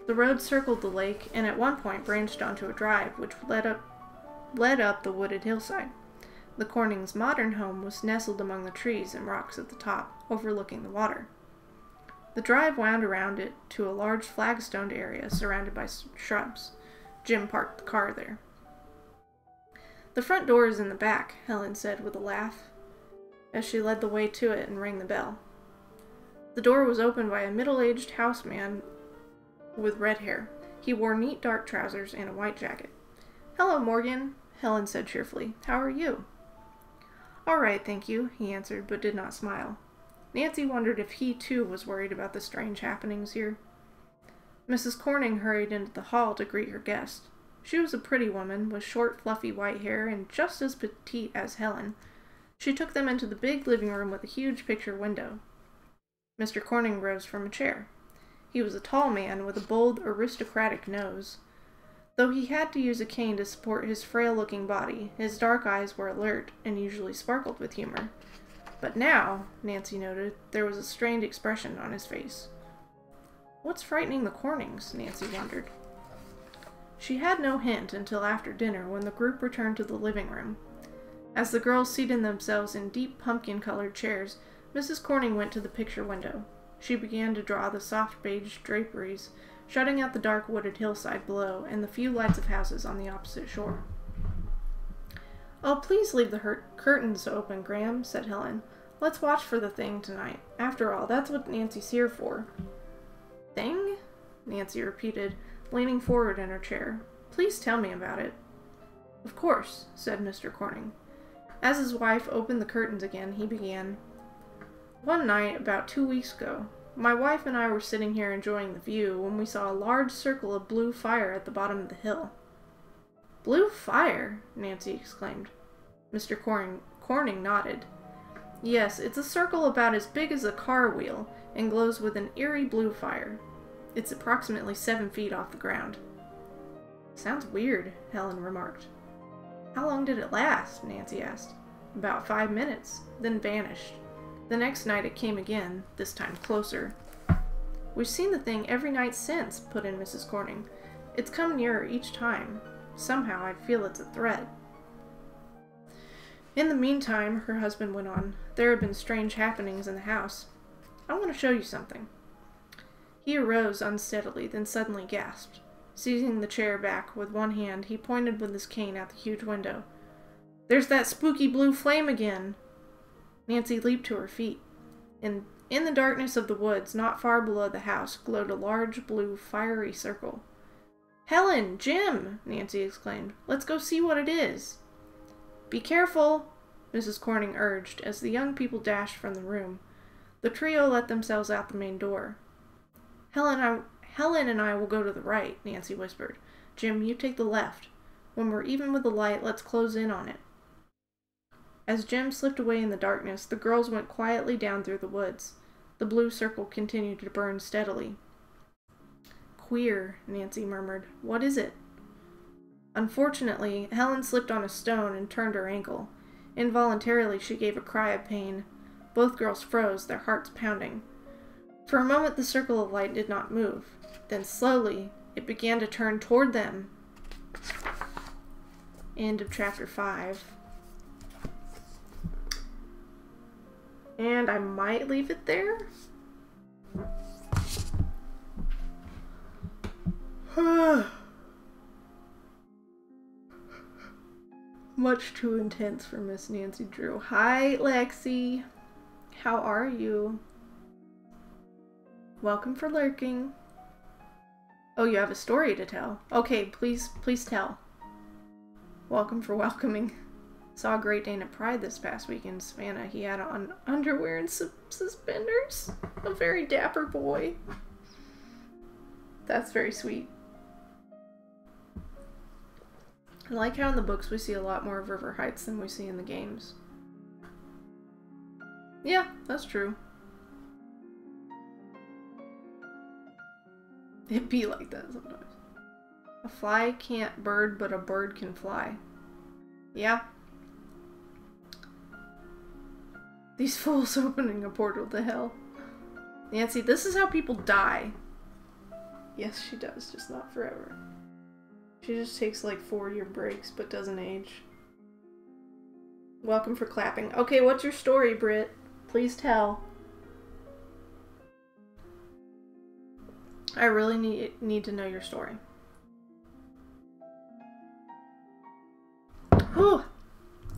The road circled the lake, and at one point branched onto a drive, which led up the wooded hillside. The Cornings' modern home was nestled among the trees and rocks at the top, overlooking the water. The drive wound around it to a large flagstoned area surrounded by shrubs. Jim parked the car there. The front door is in the back, Helen said with a laugh, as she led the way to it and rang the bell. The door was opened by a middle-aged houseman with red hair. He wore neat dark trousers and a white jacket. Hello, Morgan, Helen said cheerfully. How are you? All right, thank you, he answered, but did not smile. Nancy wondered if he, too, was worried about the strange happenings here. Mrs. Corning hurried into the hall to greet her guest. She was a pretty woman, with short, fluffy white hair and just as petite as Helen. She took them into the big living room with a huge picture window. Mr. Corning rose from a chair. He was a tall man with a bold, aristocratic nose. Though he had to use a cane to support his frail-looking body, his dark eyes were alert and usually sparkled with humor. But now, Nancy noted, there was a strained expression on his face. What's frightening the Cornings? Nancy wondered. She had no hint until after dinner when the group returned to the living room. As the girls seated themselves in deep pumpkin-colored chairs, Mrs. Corning went to the picture window. She began to draw the soft beige draperies, shutting out the dark wooded hillside below and the few lights of houses on the opposite shore. Oh, please leave the curtains open, Graham, said Helen. Let's watch for the thing tonight. After all, that's what Nancy's here for. Thing? Nancy repeated, leaning forward in her chair. Please tell me about it. Of course, said Mr. Corning. As his wife opened the curtains again, he began. One night, about 2 weeks ago, my wife and I were sitting here enjoying the view when we saw a large circle of blue fire at the bottom of the hill. Blue fire? Nancy exclaimed. Mr. Corning nodded. Yes, it's a circle about as big as a car wheel and glows with an eerie blue fire. It's approximately 7 feet off the ground. Sounds weird, Helen remarked. How long did it last? Nancy asked. About 5 minutes, then vanished. The next night it came again, this time closer. We've seen the thing every night since, put in Mrs. Corning. It's come nearer each time. Somehow I feel it's a threat. In the meantime, her husband went on, there had been strange happenings in the house. I want to show you something. He arose unsteadily, then suddenly gasped. Seizing the chair back with one hand, he pointed with his cane out the huge window. There's that spooky blue flame again! Nancy leaped to her feet. In the darkness of the woods, not far below the house, glowed a large blue fiery circle. Helen! Jim! Nancy exclaimed. Let's go see what it is. Be careful! Mrs. Corning urged, as the young people dashed from the room. The trio let themselves out the main door. Helen and I will go to the right, Nancy whispered. Jim, you take the left. When we're even with the light, let's close in on it. As Jim slipped away in the darkness, the girls went quietly down through the woods. The blue circle continued to burn steadily. Queer, Nancy murmured. What is it? Unfortunately, Helen slipped on a stone and turned her ankle. Involuntarily, she gave a cry of pain. Both girls froze, their hearts pounding. For a moment, the circle of light did not move. Then slowly, it began to turn toward them. End of chapter 5. And I might leave it there. Much too intense for Miss Nancy Drew. Hi, Lexi. How are you? Welcome for lurking. Oh, you have a story to tell. Okay, please tell. Welcome for welcoming. Saw a Great Dane at Pride this past week in Savannah. He had on underwear and suspenders. A very dapper boy. That's very sweet. I like how in the books we see a lot more of River Heights than we see in the games. Yeah, that's true. It be like that sometimes. A fly can't bird, but a bird can fly. Yeah. These fools opening a portal to hell. Nancy, this is how people die. Yes, she does, just not forever. She just takes like 4-year breaks, but doesn't age. Welcome for clapping. Okay, what's your story, Britt? Please tell. I really need to know your story. Whew!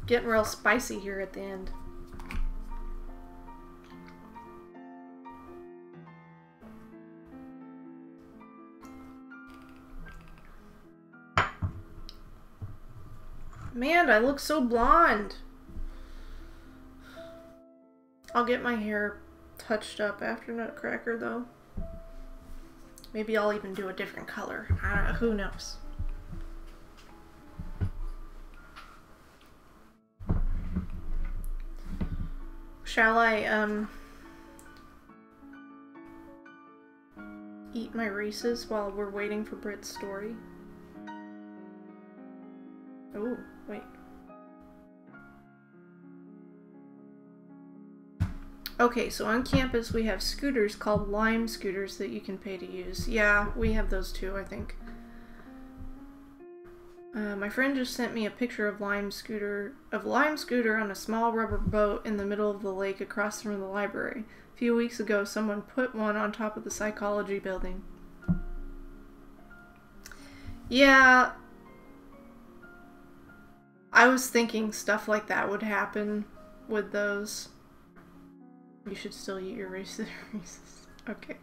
Getting real spicy here at the end. Man, I look so blonde. I'll get my hair touched up after Nutcracker, though. Maybe I'll even do a different color. I don't know. Who knows? Shall I, eat my Reese's while we're waiting for Britt's story? Oh, wait. Okay, so on campus we have scooters called Lime scooters that you can pay to use. Yeah, we have those too, I think. My friend just sent me a picture of Lime scooter on a small rubber boat in the middle of the lake across from the library. A few weeks ago, someone put one on top of the psychology building. Yeah, I was thinking stuff like that would happen with those. You should still eat your Reese's. Okay.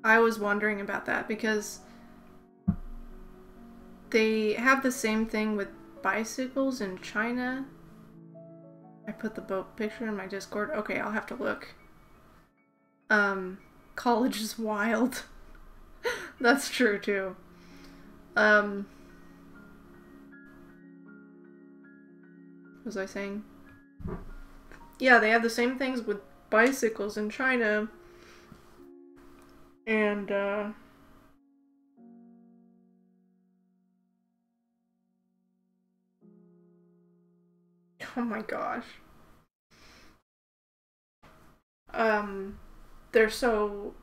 I was wondering about that because they have the same thing with bicycles in China. I put the boat picture in my Discord. Okay, I'll have to look. College is wild. That's true too. What was I saying? Yeah, they have the same things with bicycles in China. And, Oh my gosh. They're so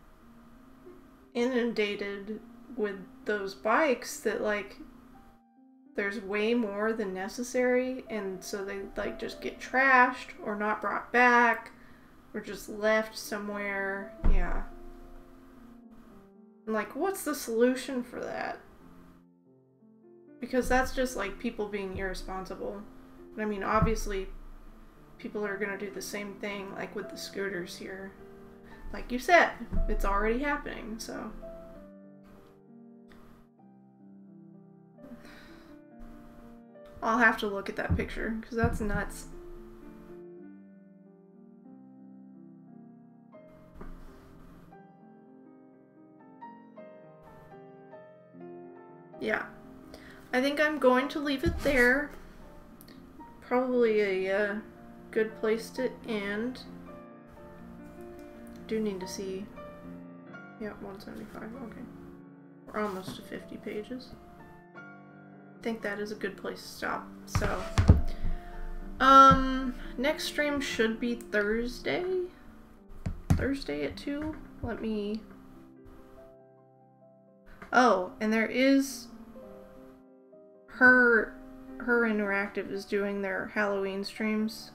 inundated with those bikes that, like, there's way more than necessary, and so they, like, just get trashed or not brought back or just left somewhere. Yeah. And, like, what's the solution for that? Because that's just, like, people being irresponsible. I mean, obviously, people are gonna do the same thing, like with the scooters here. Like you said, it's already happening, so. I'll have to look at that picture, because that's nuts. Yeah. I think I'm going to leave it there. Probably a good place to end. Do need to see. Yeah, 175. Okay. We're almost to 50 pages. I think that is a good place to stop. So, next stream should be Thursday. Thursday at 2. Let me. Oh, and there is her Interactive is doing their Halloween streams.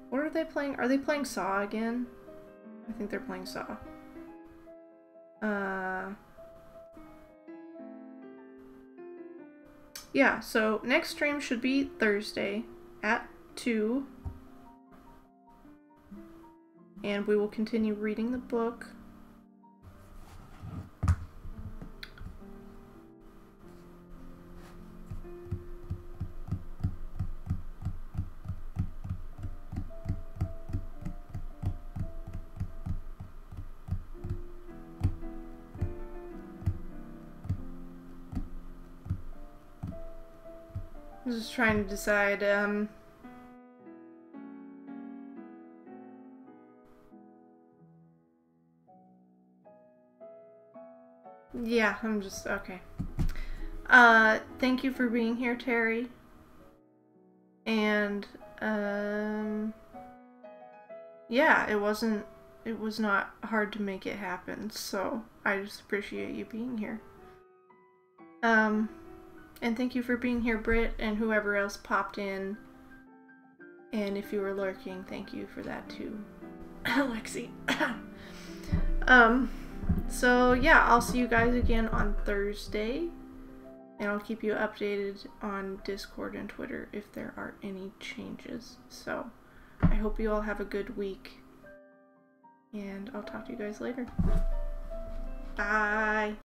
What are they playing? Are they playing Saw again? I think they're playing Saw. Yeah, so next stream should be Thursday at 2. And we will continue reading the book. I'm just trying to decide, yeah, I'm just, okay. Thank you for being here, Terry. And, yeah, it was not hard to make it happen, so I just appreciate you being here. And thank you for being here, Britt, and whoever else popped in. And if you were lurking, thank you for that too, Lexi. So yeah, I'll see you guys again on Thursday, and I'll keep you updated on Discord and Twitter if there are any changes. So I hope you all have a good week, and I'll talk to you guys later. Bye.